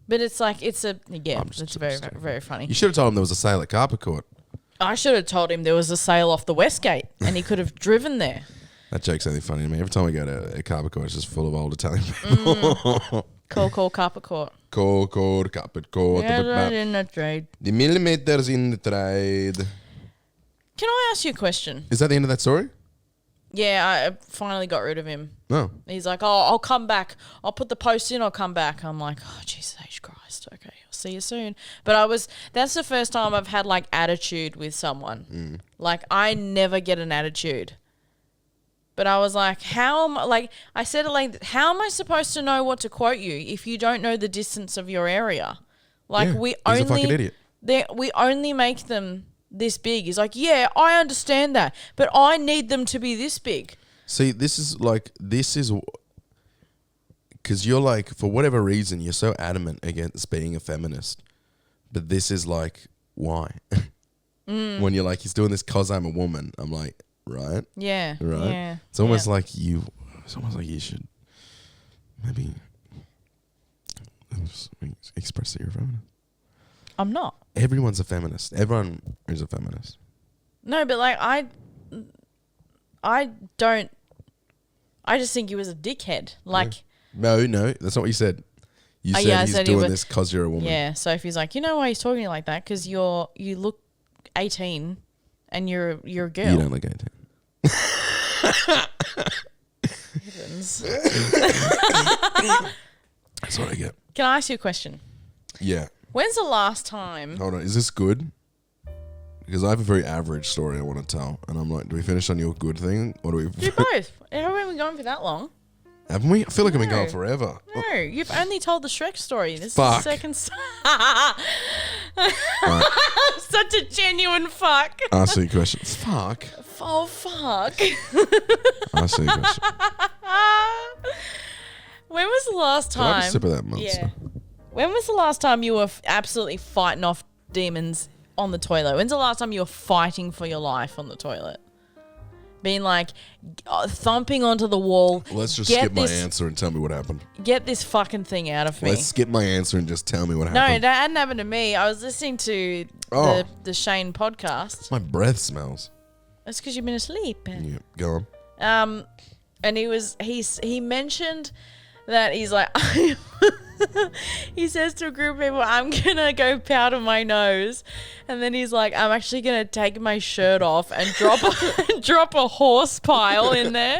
But it's like, it's very, very funny. You should have told him there was a sale at Carpet Court. I should have told him there was a sale off the Westgate and he could have driven there. That joke's only funny to me. Every time I go to a Carpet Court, it's just full of old Italian people. Call Carpet Court. Call Carpet Court. Yeah, in the trade. The millimeters in the trade. Can I ask you a question? Is that the end of that story? Yeah, I finally got rid of him. No. He's like, I'll come back. I'll put the post in, I'll come back. I'm like, Jesus H. Christ. Okay, I'll see you soon. But that's the first time I've had like attitude with someone. Like I never get an attitude. But I was like, I said it like, how am I supposed to know what to quote you if you don't know the distance of your area? Like he's a fucking idiot. We only make them this big. He's like, yeah, I understand that, but I need them to be this big. See, this is because you're like, for whatever reason, you're so adamant against being a feminist. But this is like, why? When you're like, he's doing this because I'm a woman. I'm like, right? Yeah. Right? Yeah. It's almost like you should maybe express that you're a feminist. I'm not. Everyone's a feminist. Everyone is a feminist. No, but like I just think he was a dickhead. Like No, that's not what you said. You said he's doing this because you're a woman. Yeah, Sophie's like, you know why he's talking like that? Because you look 18 and you're a girl. You don't look 18. Heavens. That's what I get. Can I ask you a question? Yeah. When's the last time? Hold on. Is this good? Because I have a very average story I want to tell. And I'm like, do we finish on your good thing? Or do we... Do both. Haven't we been going for that long? Haven't we? I feel like I've been going forever. No, you've only told the Shrek story. This Fuck. is the second Such a genuine fuck. Ask you a question. Fuck. Oh, fuck. Ask you a question. When was the last Can I have time? a sip of that monster? Yeah. When was the last time you were absolutely fighting off demons on the toilet? When's the last time you were fighting for your life on the toilet? Being like thumping onto the wall. Let's just skip my answer and tell me what happened. Get this fucking thing out of me. Let's skip my answer and just tell me what No, happened. that hadn't happened to me. I was listening to the Shane podcast. My breath smells. That's because you've been asleep. Yeah, go on. And he mentioned that he's like, he says to a group of people, I'm going to go powder my nose. And then he's like, I'm actually going to take my shirt off and drop a horse pile in there.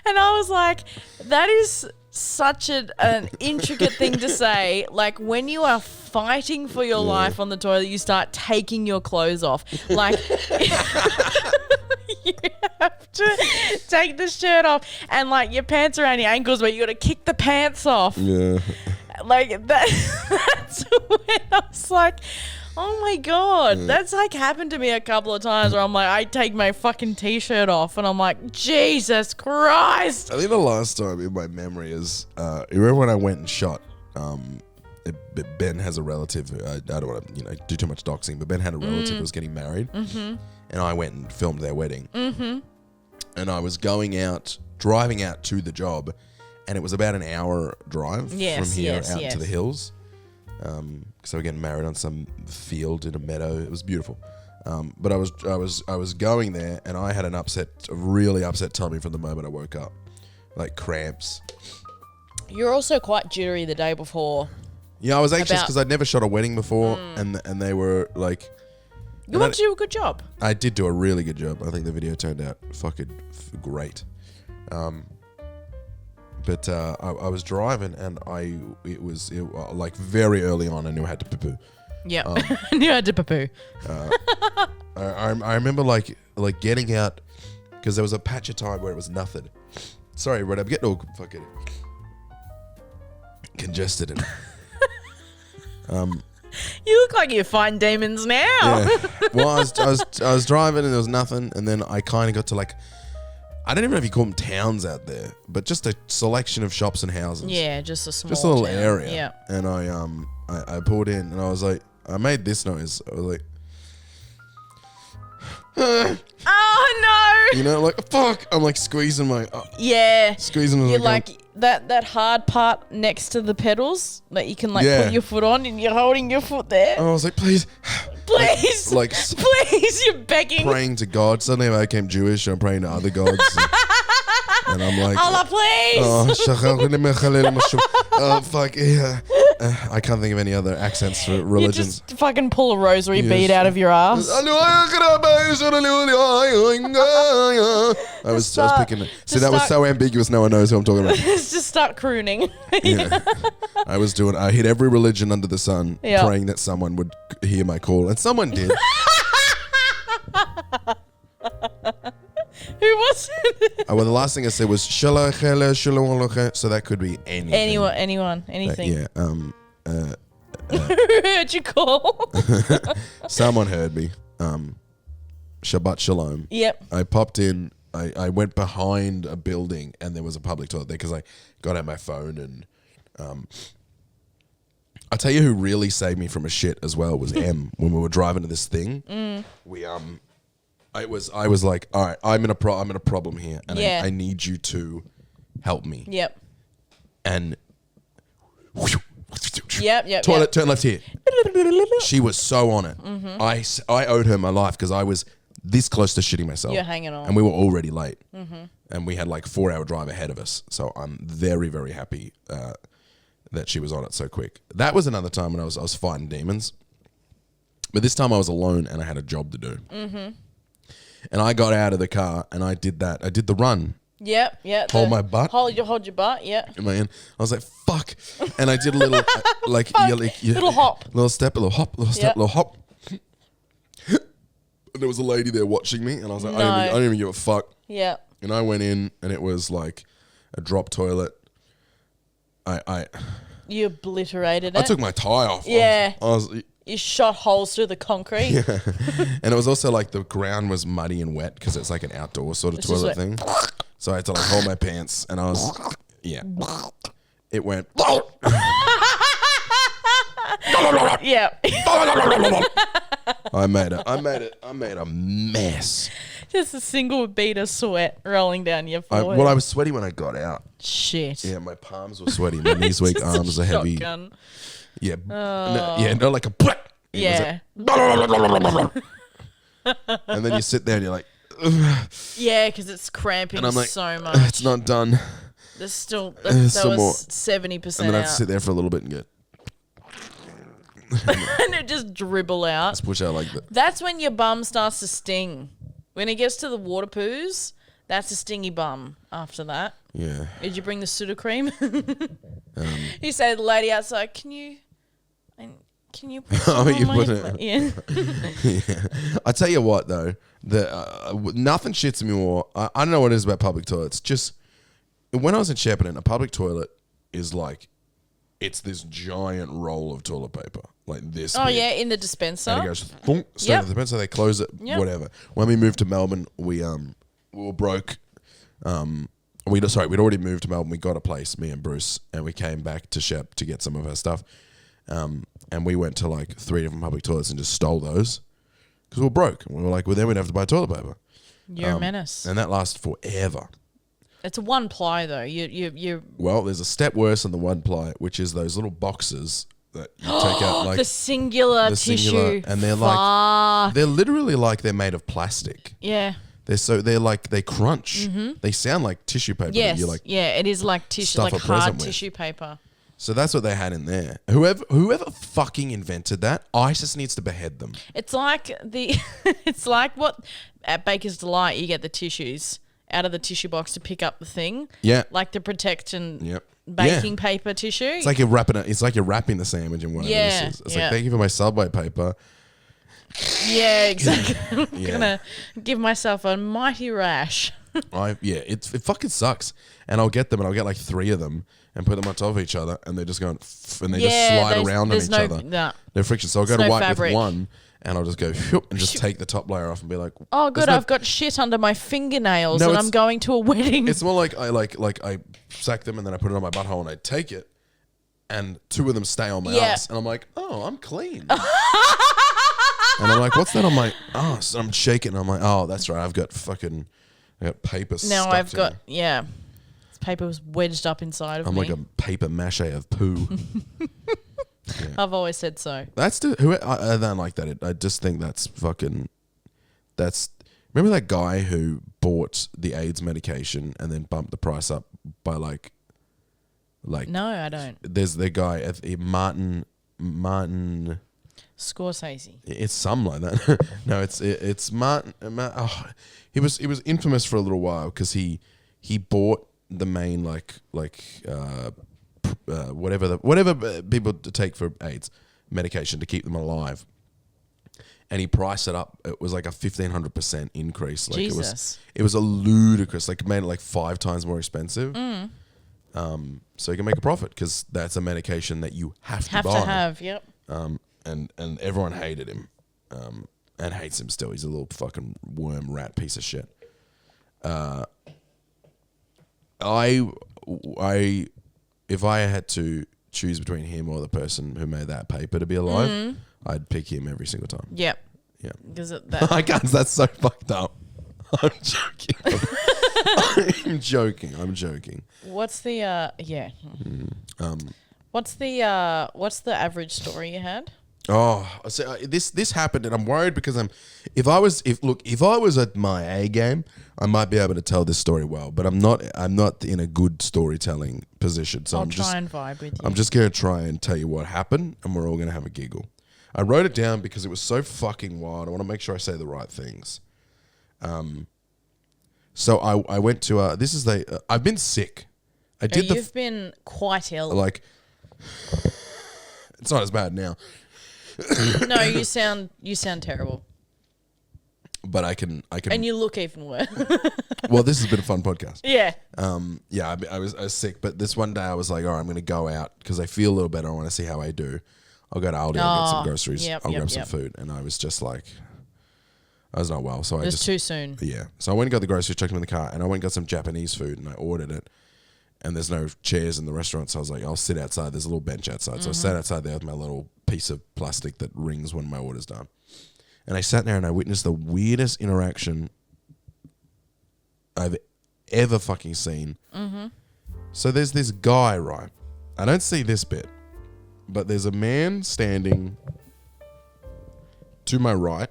And I was like, that is such an intricate thing to say. Like when you are fighting for your life on the toilet, you start taking your clothes off. Like you have to take the shirt off and like your pants around your ankles, but you got to kick the pants off. Yeah. Like that's when I was like, oh my God, that's like happened to me a couple of times where I'm like, I take my fucking t-shirt off and I'm like, Jesus Christ. I think the last time in my memory is, you remember when I went and shot, Ben has a relative, I don't want to do too much doxing, but Ben had a relative who was getting married, and I went and filmed their wedding. And I was driving out to the job, and it was about an hour drive from here out to the hills. Because they were getting married on some field in a meadow. It was beautiful. But I was going there, and I had a really upset tummy from the moment I woke up, like cramps. You're also quite jittery the day before. Yeah, I was anxious because I'd never shot a wedding before, and they were like. You want to do a good job. I did do a really good job. I think the video turned out fucking great. But I was driving, and it was like very early on. I knew I had to poo-poo. Yeah, I knew I had to poo-poo. I remember like getting out because there was a patch of time where it was nothing. Sorry, Red, I'm getting all fucking congested and You look like you're fighting demons now. yeah. Well, I was driving and there was nothing, and then I kind of got to like, I don't even know if you call them towns out there, but just a selection of shops and houses. Yeah, just a small, Just a little town. area. Yeah. And I pulled in and I was like, I made this noise. I was like, Oh no. you know, like fuck. I'm like squeezing my Yeah. squeezing. You're like like that hard part next to the pedals that you can like Yeah. put your foot on, and you're holding your foot there. I was like, please, Please, like please, you're begging. praying to God. Suddenly I became Jewish and I'm praying to other gods. And I'm like, Allah, please. oh fuck yeah. I can't think of any other accents for You religions. just fucking pull a rosary Yes. bead out of your ass. I was picking it. See, just that was start- so ambiguous. No one knows who I'm talking about. Just start crooning. Yeah. I hit every religion under the sun, Yeah. praying that someone would hear my call, and someone did. Who was it? Well, the last thing I said was shala khela shalom, so that could be anything. Anyone, anything. Yeah. Who heard you call? Someone heard me. Shabbat shalom. Yep. I popped in. I went behind a building and there was a public toilet there because I got out my phone and I'll tell you who really saved me from a shit as well was M. When we were driving to this thing, we I was like, all right, I'm in a problem here and Yeah. I need you to help me. Yep. And Yep. toilet, turn left here. She was so on it. I owed her my life because I was this close to shitting myself. You're hanging on. And we were already late. And we had like 4-hour drive ahead of us. So I'm very, very happy that she was on it so quick. That was another time when I was fighting demons. But this time I was alone and I had a job to do. And I got out of the car and I did that. I did the run. Yep. Hold my butt. Hold your butt. Yeah. Man, I was like, fuck. And I did a little, like, Little hop. Little step, a little hop, little step, Yep. little hop. And there was a lady there watching me, and I was like, No. I don't even give a fuck. Yeah. And I went in, and it was like a drop toilet. I You obliterated it. took my tie off. Yeah. I was You shot holes through the concrete. and it was also like the ground was muddy and wet because it's like an outdoor sort of It's just toilet like- thing. So I had to like hold my pants, and I was, yeah. It went. Yeah. I made a mess. Just a single bead of sweat rolling down your forehead. I was sweaty when I got out. Shit. Yeah, my palms were sweaty. My knees weak, Just a arms are heavy. shotgun. Yeah, not like a. It Yeah. was and then you sit there and you're like, ugh, Yeah, because it's cramping and I'm like, so much. it's not done. There's still There's that some was more. 70% And then I have out. to sit there for a little bit and get And it just dribble out. push out like that. That's when your bum starts to sting. When it gets to the water poos, that's a stingy bum after that. Yeah. Did you bring the Sudocreme? You say to the lady outside, can you put some Oh, on you my put foot?" it- Yeah. I tell you what though, nothing shits me more. I don't know what it is about public toilets. Just when I was in Shepparton, a public toilet is like, it's this giant roll of toilet paper, like this. Oh big. yeah, in the dispenser. And it goes thunk, straight Yep. to the dispenser. They close it, Yep. whatever. When we moved to Melbourne, we were broke. We'd already moved to Melbourne. We got a place, me and Bruce, and we came back to Shep to get some of our stuff. And we went to like 3 different public toilets and just stole those because we were broke. And we were like, well, then we'd have to buy toilet paper. You're a menace. And that lasted forever. It's a one ply though. You Well, there's a step worse than the one ply, which is those little boxes that you take out, like the singular the tissue. singular, and they're like, they're literally like they're made of plastic. Yeah. They're like they crunch. They sound like tissue paper. that Yes. you like. Yeah, it is like tissue, stuff like a present hard with. tissue paper. So that's what they had in there. Whoever fucking invented that, ISIS needs to behead them. It's like it's like what at Baker's Delight you get the tissues out of the tissue box to pick up the thing. Yeah. Like the protection Yep. baking paper tissue. It's like you're wrapping the sandwich in whatever Yeah, this is. It's yeah. like, thank you for my Subway paper. Yeah, exactly. I'm Yeah. gonna give myself a mighty rash. It fucking sucks. And I'll get them, and I'll get like 3 of them, and put them on top of each other, and they're just going, and they just slide around on each other. No friction. So I'll go to wipe with one, and I'll just go and just take the top layer off and be like, oh, good, I've got shit under my fingernails, and I'm going to a wedding. It's more like I sack them, and then I put it on my butthole, and I take it, and 2 of them stay on my ass, and I'm like, oh, I'm clean. And I'm like, what's that on my ass? And I'm shaking, and I'm like, oh, that's right, I got paper stuck now I've got, me. yeah. This paper was wedged up inside of me. I'm like a paper mache of poo. Yeah. I've always said so. I don't like that. I just think that's fucking. Remember that guy who bought the AIDS medication and then bumped the price up by like. No, I don't. There's the guy Martin. Scorsese. It's something like that. No, it's Martin. He was infamous for a little while because he bought the main whatever people take for AIDS medication to keep them alive, and he priced it up. It was like a 1,500% increase. Like Jesus. It was a ludicrous. Like it made it like 5 times more expensive. So you can make a profit because that's a medication that you have to buy. Yep. And everyone hated him, and hates him still. He's a little fucking worm rat piece of shit. If I had to choose between him or the person who made that paper to be alive, I'd pick him every single time. Yep. Yeah. Because I can't. That's so fucked up. I'm joking. I'm joking. What's the What's the average story you had? Oh, so this happened, and I'm worried because if I was at my A game, I might be able to tell this story well, but I'm not in a good storytelling position. So I'll try and vibe with you. I'm just going to try and tell you what happened, and we're all going to have a giggle. I wrote it down because it was so fucking wild. I want to make sure I say the right things. So I went to I've been sick. You've been quite ill. Like, it's not as bad now. No, you sound terrible. But I can. And you look even worse. Well, this has been a fun podcast. Yeah. I was sick, but this one day I was like, all right, I'm going to go out because I feel a little better. I want to see how I do. I'll go to Aldi, I'll get some groceries, I'll grab some food. And I was just like, I was not well. So It's too soon. Yeah. So I went and got the groceries, checked them in the car, and I went and got some Japanese food, and I ordered it. And there's no chairs in the restaurant, so I was like, I'll sit outside. There's a little bench outside. So I sat outside there with my little piece of plastic that rings when my order's done. And I sat there and I witnessed the weirdest interaction I've ever fucking seen. So there's this guy, right? I don't see this bit, but there's a man standing to my right.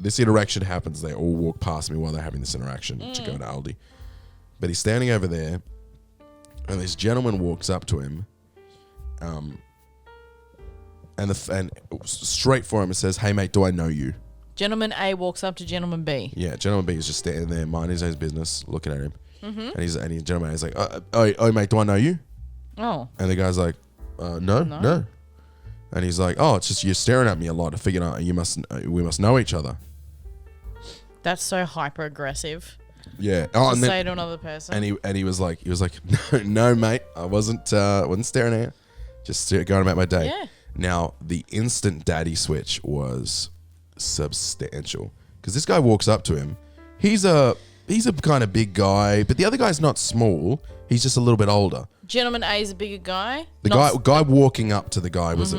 This interaction happens. They all walk past me while they're having this interaction to go to Aldi. But he's standing over there, and this gentleman walks up to him, and straight for him and says, "Hey mate, do I know you?" Gentleman A walks up to Gentleman B. Yeah, Gentleman B is just standing there, minding his own business, looking at him, and Gentleman A is like, "Oh mate, do I know you?" Oh. And the guy's like, "No." And he's like, "Oh, it's just you're staring at me a lot. I figured out we must know each other." That's so hyper aggressive. Yeah. And say to another person. And he was like, no, mate, I wasn't staring at you, just going about my day. Yeah. Now the instant daddy switch was substantial because this guy walks up to him. He's a kind of big guy, but the other guy's not small. He's just a little bit older. Gentleman A is a bigger guy. The guy walking up to the guy was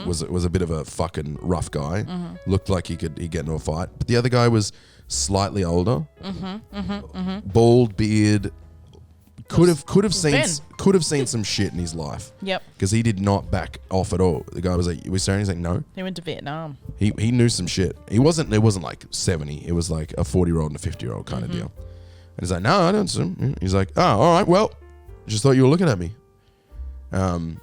a bit of a fucking rough guy. Looked like he'd get into a fight, but the other guy was slightly older, bald beard. Could have seen some shit in his life. Yep. Because he did not back off at all. The guy was like, "You were staring." He's like, "No." He went to Vietnam. He knew some shit. It wasn't like 70. It was like a 40-year-old and a 50-year-old kind of deal. And he's like, "No, I don't see him." He's like, "Oh, all right. Well, just thought you were looking at me." And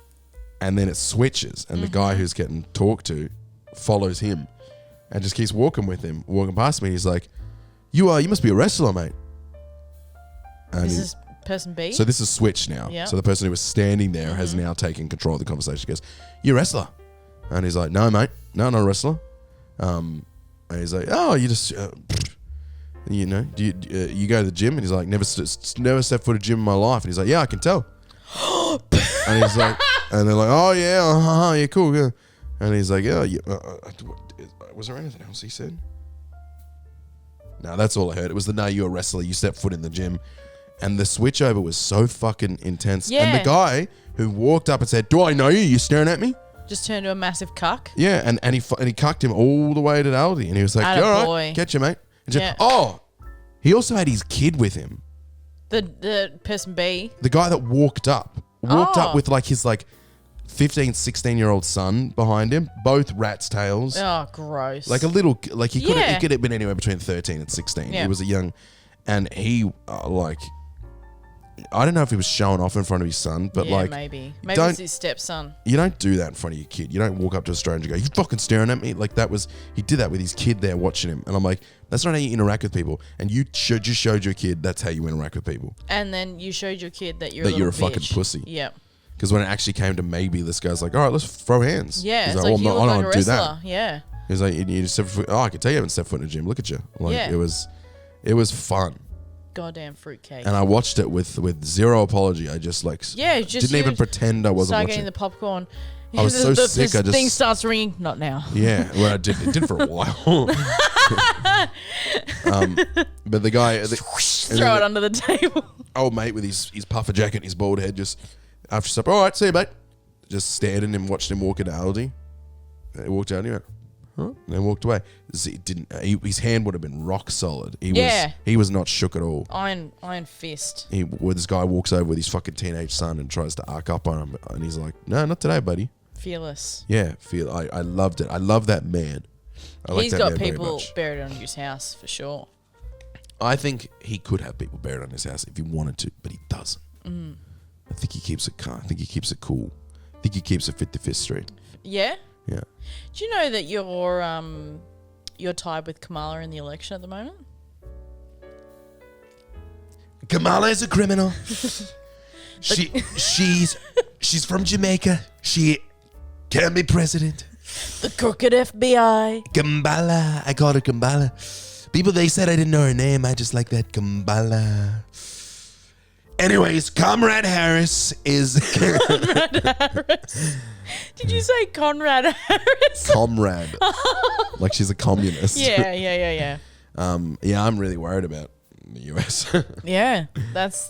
then it switches, and the guy who's getting talked to follows him, and just keeps walking past me. He's like, "You must be a wrestler, mate." And Is this person B? So this is switched now. Yep. So the person who was standing there has now taken control of the conversation. He goes, "You a wrestler?" And he's like, "No, mate. No, not a wrestler." And he's like, oh, you just, you know, do you go to the gym? And he's like, never stepped foot a gym in my life. And he's like, yeah, I can tell. And he's like, and they're like, oh yeah, yeah, cool, yeah. And he's like, yeah, was there anything else he said? No, that's all I heard. It was no, you're a wrestler, you step foot in the gym. And the switch over was so fucking intense. Yeah. And the guy who walked up and said, do I know you? You staring at me? Just turned to a massive cuck. Yeah, and he cucked him all the way to Aldi. And he was like, Atta you all boy. right? Get you, mate. And she- Yeah. Oh, he also had his kid with him. The person B. The guy that walked up Oh. with like his like 15, 16-year-old son behind him, both rat's tails. Oh, gross. Like a little, like he Yeah. could have been anywhere between 13 and 16. Yeah. He was a young, and he like, I don't know if he was showing off in front of his son, but yeah, like, maybe don't- it's his stepson. you don't do that in front of your kid. You don't walk up to a stranger and go, you fucking staring at me? Like he did that with his kid there watching him. And I'm like, that's not how you interact with people. And you just showed your kid that's how you interact with people. And then you showed your kid that you're That a you're a little fucking bitch. pussy. Yep. Because when it actually came to maybe, this guy's like, all right, let's throw hands. Yeah, He's it's like well, you no, look I like don't a do wrestler. that. Yeah. He's like, you just step foot. Oh, I can tell you haven't stepped foot in a gym. Look at you. Like, Yeah. it was fun. Goddamn fruitcake. And I watched it with zero apology. I just like, Yeah, just didn't you even pretend I wasn't start watching. getting the popcorn. I was so sick, I The just- thing starts ringing. Not now. Yeah, well, it did for a while. But the guy, Throw it under the table. old mate with his puffer jacket and his bald head, just after supper, all right, see you, mate. Just stared at him, watched him walk into Aldi. He walked out and he went, huh? And then walked away. His hand would have been rock solid. He was not shook at all. Iron fist. This guy walks over with his fucking teenage son and tries to arc up on him, and he's like, no, not today, buddy. Fearless. Yeah, I loved it. I love that man. I like He's that got man very people much. buried under his house for sure. I think he could have people buried on his house if he wanted to, but he doesn't. I think he keeps it calm. I think he keeps it cool. I think he keeps it 55th Street. Yeah. Yeah. Do you know that you're tied with Kamala in the election at the moment? Kamala is a criminal. She's from Jamaica. She can be president. The crooked FBI. Kambala. I called her Kambala. People, they said I didn't know her name. I just like that Kambala. Anyways, Comrade Harris is... Harris. Did you say Conrad Harris? Comrade. Like she's a communist. Yeah. Yeah, I'm really worried about the US. Yeah,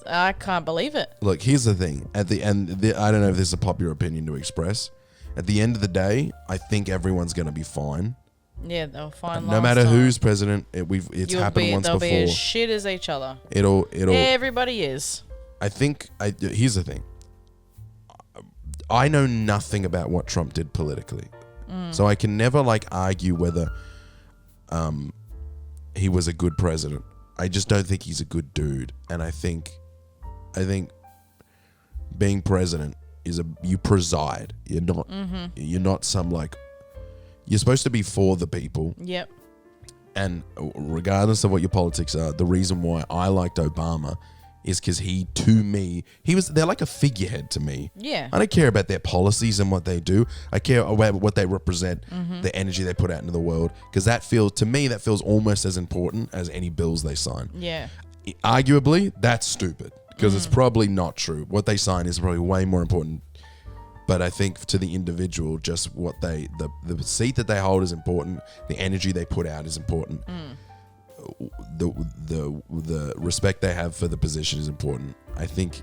I can't believe it. Look, here's the thing. At the end, I don't know if this is a popular opinion to express. At the end of the day, I think everyone's going to be fine. Yeah, they'll find No matter who's president, it's happened once they'll before. be as shit as each other. It'll. Everybody is. I think. Here's the thing. I know nothing about what Trump did politically, so I can never argue whether he was a good president. I just don't think he's a good dude, and I think being president is you preside. You're not. You're not some You're supposed to be for the people. Yep. And regardless of what your politics are, the reason why I liked Obama is because they're like a figurehead to me. Yeah. I don't care about their policies and what they do. I care about what they represent, the energy they put out into the world, because that feels almost as important as any bills they sign. Yeah. Arguably, that's stupid, because it's probably not true. What they sign is probably way more important. But I think to the individual, just what the seat that they hold is important. The energy they put out is important. The respect they have for the position is important. I think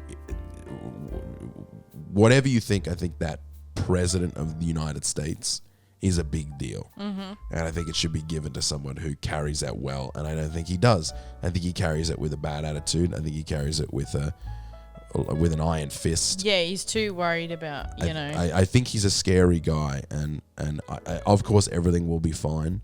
whatever you think, I think that president of the United States is a big deal. And I think it should be given to someone who carries that well. And I don't think he does. I think he carries it with a bad attitude. I think he carries it with an iron fist. Yeah, he's too worried about, I think he's a scary guy, and I, of course everything will be fine.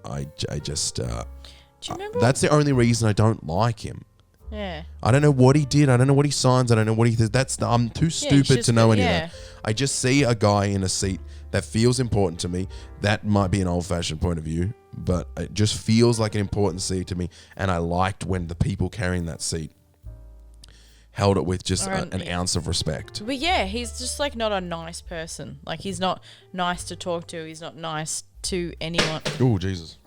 I just Do you remember? that's the only reason I don't like him. Yeah. I don't know what he did. I don't know what he signs. I don't know what he does. I'm too stupid to know any of that. I just see a guy in a seat that feels important to me. That might be an old-fashioned point of view, but it just feels like an important seat to me. And I liked when the people carrying that seat held it with just Or an ounce of respect. But yeah, he's just like not a nice person. Like he's not nice to talk to. He's not nice to anyone. Oh, Jesus.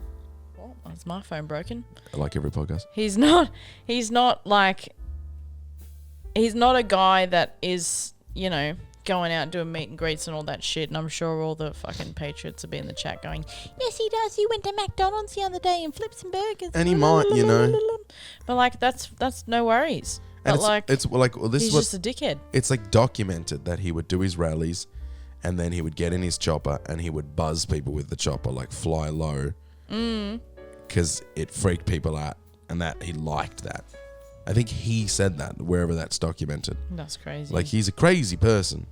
Oh, is my phone broken? Like every podcast. He's not a guy that is, going out doing meet and greets and all that shit. And I'm sure all the fucking patriots will be in the chat going, yes, he does. He went to McDonald's the other day and flipped some burgers. And he might, But like, that's no worries. And but it's like this he's is what, just a dickhead. It's like documented that he would do his rallies, and then he would get in his chopper and he would buzz people with the chopper, like fly low, because it freaked people out, and that he liked that. I think he said that wherever that's documented. That's crazy. Like he's a crazy person.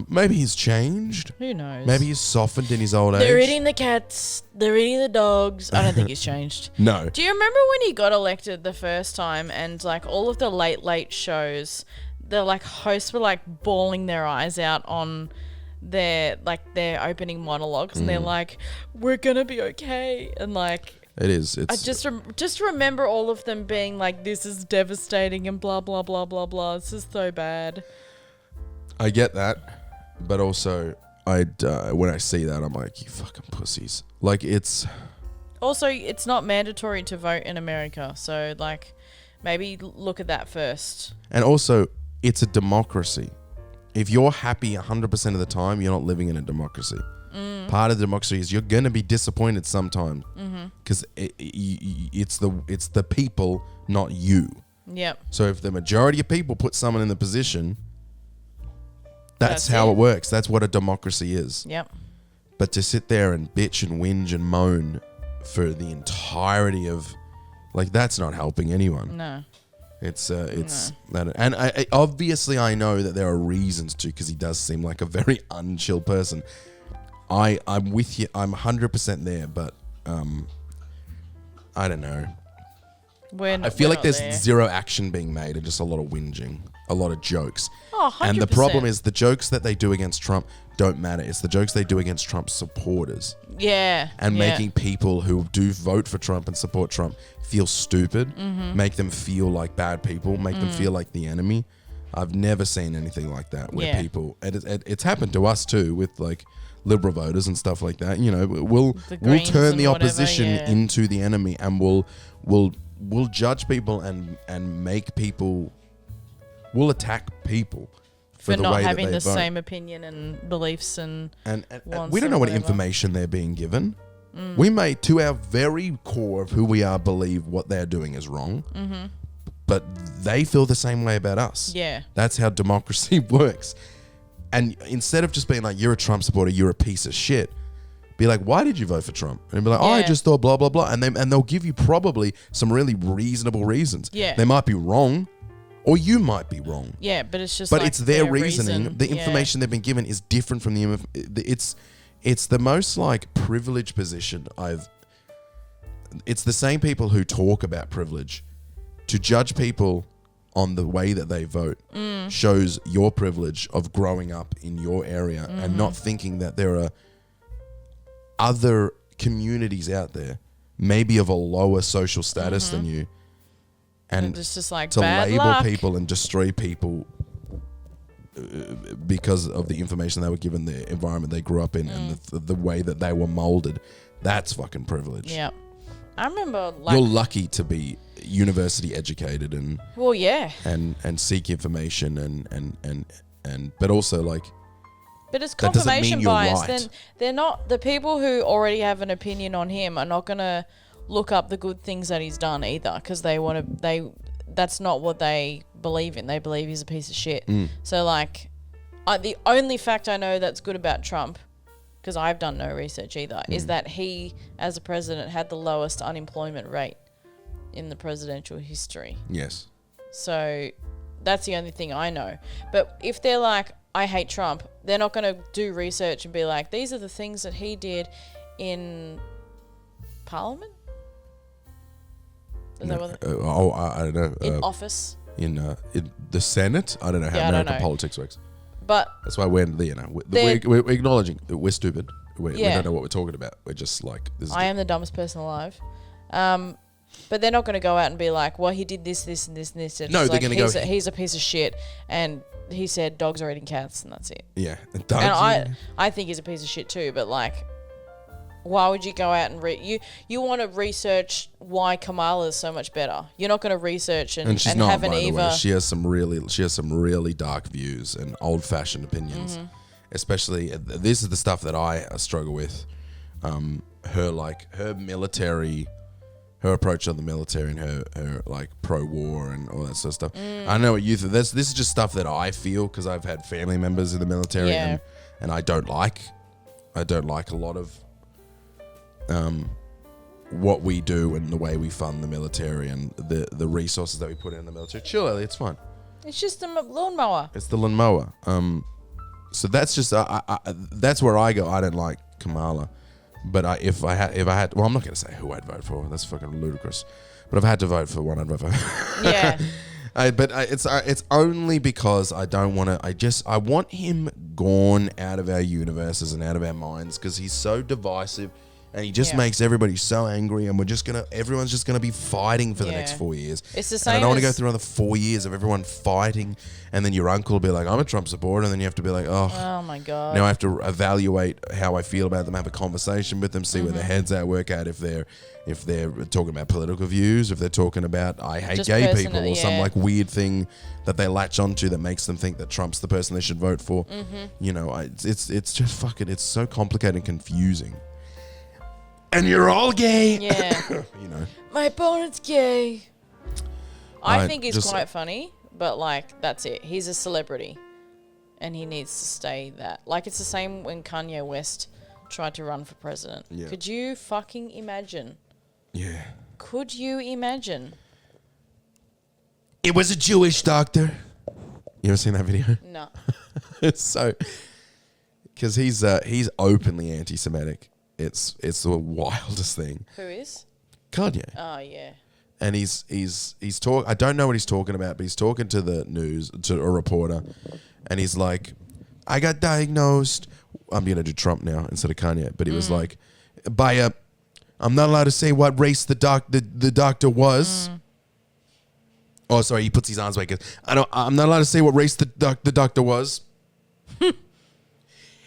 Maybe he's changed. Who knows? Maybe he's softened in his old age. They're eating the cats. They're eating the dogs. I don't think he's changed. No. Do you remember when he got elected the first time and like all of the late shows, the like hosts were like bawling their eyes out on their opening monologues and they're like, we're gonna be okay, and like it is. I just remember all of them being like, this is devastating and blah blah blah blah blah. This is so bad. I get that, but also when I see that, I'm like, you fucking pussies. Like it's not mandatory to vote in America, so like maybe look at that first. And also, it's a democracy. If you're happy 100% of the time, you're not living in a democracy. Part of the democracy is you're going to be disappointed sometimes because it's the people, not you. Yep. So if the majority of people put someone in the position, that's how it works. That's what a democracy is. Yep. But to sit there and bitch and whinge and moan for the entirety of, like, that's not helping anyone. No. It's that, and I obviously I know that there are reasons to, because he does seem like a very unchill person. I'm with you. I'm 100% there, but I don't know. I feel like there's zero action being made and just a lot of whinging, a lot of jokes. Oh, 100%. And the problem is the jokes that they do against Trump don't matter. It's the jokes they do against Trump's supporters. Yeah. And making people who do vote for Trump and support Trump feel stupid, make them feel like bad people, make them feel like the enemy. I've never seen anything like that where people, and it's happened to us too with like liberal voters and stuff like that. You know, we'll turn the opposition into the enemy, and we'll judge people and make people, we'll attack people for the not way having that they the vote. same opinion and beliefs and we don't know what information they're being given. We may, to our very core of who we are, believe what they're doing is wrong. But they feel the same way about us. Yeah. That's how democracy works. And instead of just being like, you're a Trump supporter, you're a piece of shit, be like, why did you vote for Trump? And be like, I just thought blah, blah, blah. And they'll give you probably some really reasonable reasons. Yeah. They might be wrong, or you might be wrong. Yeah, but it's just But like it's their reasoning. reason. The information they've been given is different from it's the most like privileged position it's the same people who talk about privilege. To judge people on the way that they vote shows your privilege of growing up in your area and not thinking that there are other communities out there, maybe of a lower social status than you, and it's just like to bad label luck. people and destroy people because of the information they were given, the environment they grew up in, and the way that they were molded. That's fucking privilege. Yeah. I remember like... You're lucky to be university educated and... Well, yeah. And seek information and but also like... But it's that doesn't mean confirmation you're bias. right. Then they're not... The people who already have an opinion on him are not going to look up the good things that he's done either, because they want to... That's not what they believe in. They believe he's a piece of shit. So like... the only fact I know that's good about Trump, because I've done no research either, is that he, as a president, had the lowest unemployment rate in the presidential history. Yes. So that's the only thing I know. But if they're like, I hate Trump, they're not going to do research and be like, these are the things that he did in Parliament? Is that what I don't know. in office? In the Senate? I don't know how American politics works. But that's why we're acknowledging that we're stupid. We don't know what we're talking about. We're just like... I am the dumbest person alive. But they're not going to go out and be like, well, he did this, this, and this, and this. It's No, just they're like, going to go... he's a piece of shit, and he said dogs are eating cats, and that's it. Yeah. And I think he's a piece of shit too, but like, why would you go out and you want to research why Kamala is so much better? You're not going to research and she's and not, have an by the way. Eva. She has some really dark views and old-fashioned opinions. Especially, this is the stuff that I struggle with. Her military, her approach on the military, and her like pro-war and all that sort of stuff. I don't know what you think. This is just stuff that I feel because I've had family members in the military, and I don't like. I don't like a lot of what we do and the way we fund the military and the resources that we put in the military. Chill, Ellie, it's fine. It's just a lawnmower. It's the lawnmower. So that's just that's where I go. I don't like Kamala, but if I had, well, I'm not going to say who I'd vote for. That's fucking ludicrous. But if I had to vote for one, I'd vote for. Yeah. It's only because I don't want to. I want him gone out of our universes and out of our minds because he's so divisive. And he just makes everybody so angry, and everyone's just gonna be fighting for the next 4 years. It's the same. And I don't want to go through another 4 years of everyone fighting, and then your uncle will be like, "I'm a Trump supporter," and then you have to be like, "Oh my god!" Now I have to evaluate how I feel about them, have a conversation with them, see where their heads at, work out if they're talking about political views, if they're talking about I hate just gay people, or some like weird thing that they latch onto that makes them think that Trump's the person they should vote for. You know, it's just fucking. It's so complicated and confusing. And you're all gay. Yeah. You know. My opponent's gay. I think he's quite funny, but like, that's it. He's a celebrity. And he needs to stay that. Like, it's the same when Kanye West tried to run for president. Yeah. Could you fucking imagine? Yeah. Could you imagine? It was a Jewish doctor. You ever seen that video? No. It's so... Because he's openly anti-Semitic. It's the wildest thing. Who is? Kanye. Oh yeah. And he's I don't know what he's talking about, but he's talking to the news, to a reporter, and he's like, "I got diagnosed." I'm gonna do Trump now instead of Kanye, but he was like, I'm not allowed to say what race the doctor was. Oh, sorry. He puts his arms back. I'm not allowed to say what race the doctor was.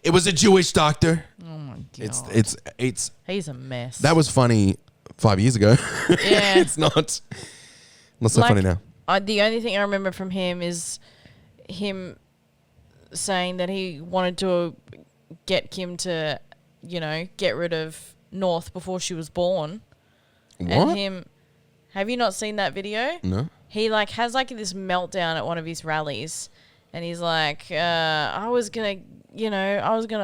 It was a Jewish doctor. Oh my god. It's he's a mess. That was funny 5 years ago. Yeah. It's not so funny now. The only thing I remember from him is him saying that he wanted to get Kim to, get rid of North before she was born. What? And have you not seen that video? No. He has this meltdown at one of his rallies, and he's like, I was gonna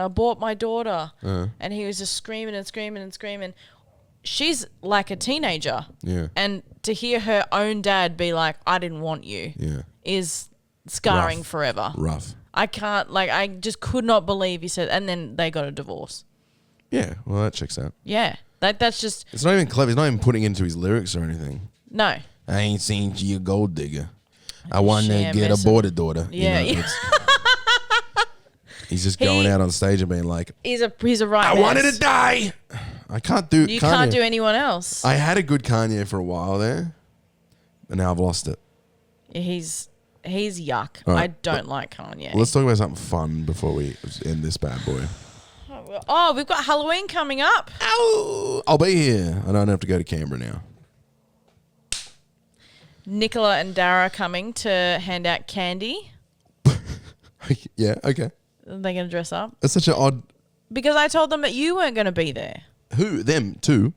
abort my daughter. And he was just screaming and screaming and screaming. She's like a teenager. Yeah. And to hear her own dad be like, I didn't want you. Yeah. Is scarring forever. Rough. I can't, I just could not believe he said, and then they got a divorce. Yeah. Well, that checks out. Yeah. That's just. It's not even clever. He's not even putting it into his lyrics or anything. No. I ain't seen you a gold digger. I want to get aborted, daughter. Yeah. He's just going out on stage and being like, he's a right I mess. wanted to die. I can't do You Kanye. can't do anyone else. I had a good Kanye for a while there, but now I've lost it. He's yuck. Right. I don't like Kanye. Well, let's talk about something fun before we end this bad boy. Oh, we've got Halloween coming up. Ow! I'll be here. I don't have to go to Canberra now. Nicola and Dara coming to hand out candy. Yeah, okay. Are they going to dress up? That's such an odd... Because I told them that you weren't going to be there. Who? Them too?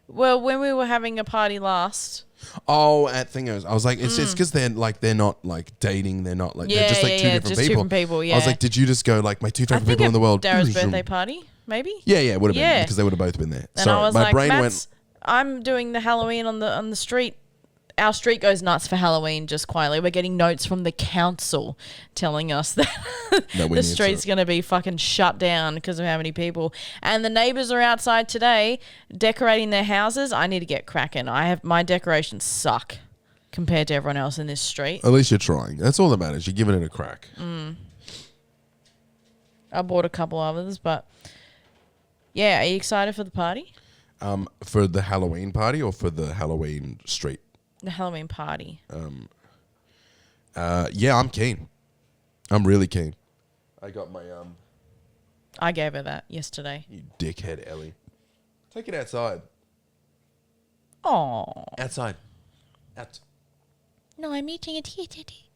Well, when we were having a party last. Oh, at Thingos. I was like, it's because they're not dating. They're not they're just two different people. Yeah. I was like, did you just go my two favorite people in the world? Dara's birthday party, maybe? Yeah, it would have been because they would have both been there. And I was like, Matt's, I'm doing the Halloween on the street. Our street goes nuts for Halloween just quietly. We're getting notes from the council telling us that the street's going to be fucking shut down because of how many people. And the neighbours are outside today decorating their houses. I need to get cracking. My decorations suck compared to everyone else in this street. At least you're trying. That's all that matters. You're giving it a crack. I bought a couple others, but yeah. Are you excited for the party? For the Halloween party or for the Halloween street? The Halloween party. Yeah, I'm keen. I'm really keen. I got my I gave her that yesterday. You dickhead, Ellie. Take it outside. Oh. Outside. Out. No, I'm eating it here, Daddy.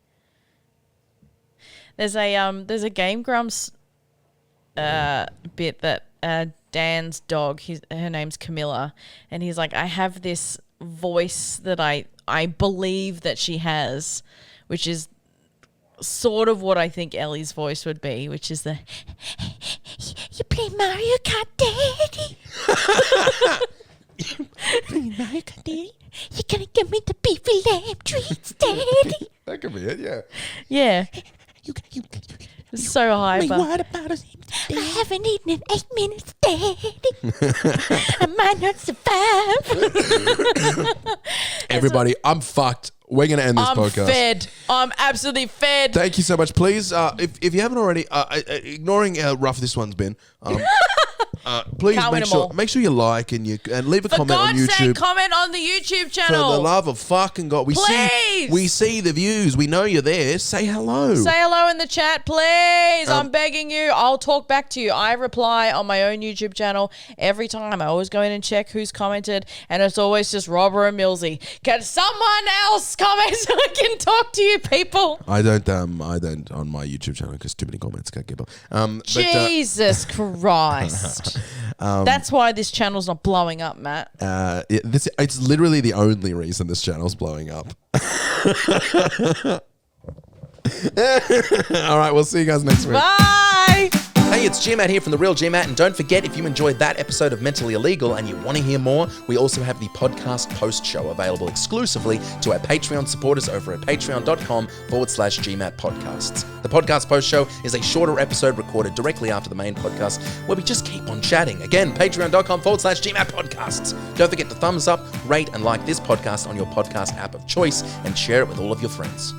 There's a Game Grumps bit that Dan's dog, her name's Camilla, and he's like, I have this voice that I believe that she has, which is sort of what I think Ellie's voice would be, which is the you play Mario Kart, Daddy. Play Mario Kart, Daddy. You're gonna give me the beefy lamb treats, Daddy. That could be it, yeah. Yeah. You It's so hyper. what about us? I haven't eaten in 8 minutes, Daddy. I might not survive. Everybody, I'm fucked. We're going to end this podcast. I'm fed. I'm absolutely fed. Thank you so much. Please, if you haven't already, ignoring how rough this one's been, please Can't win 'em all. make sure you like and leave a For comment on God's YouTube. sake, comment on the YouTube For channel. the love of fucking God, Please. we see the views. We know you're there. Say hello. Say hello in the chat, please. I'm begging you. I'll talk back to you. I reply on my own YouTube channel every time. I always go in and check who's commented, and it's always just Robber and Millsy. Can someone else comment so I can talk to you people? I don't on my YouTube channel because too many comments can't keep up. Jesus Christ. That's why this channel's not blowing up, Matt. It's literally the only reason this channel's blowing up. All right, we'll see you guys next week. Bye. Hey, it's GMat here from The Real GMat, and don't forget, if you enjoyed that episode of Mentally Illegal and you want to hear more, we also have the podcast post show available exclusively to our Patreon supporters over at patreon.com/GMat podcasts. The podcast post show is a shorter episode recorded directly after the main podcast where we just keep on chatting. Again, patreon.com/GMat podcasts. Don't forget to thumbs up, rate, and like this podcast on your podcast app of choice and share it with all of your friends.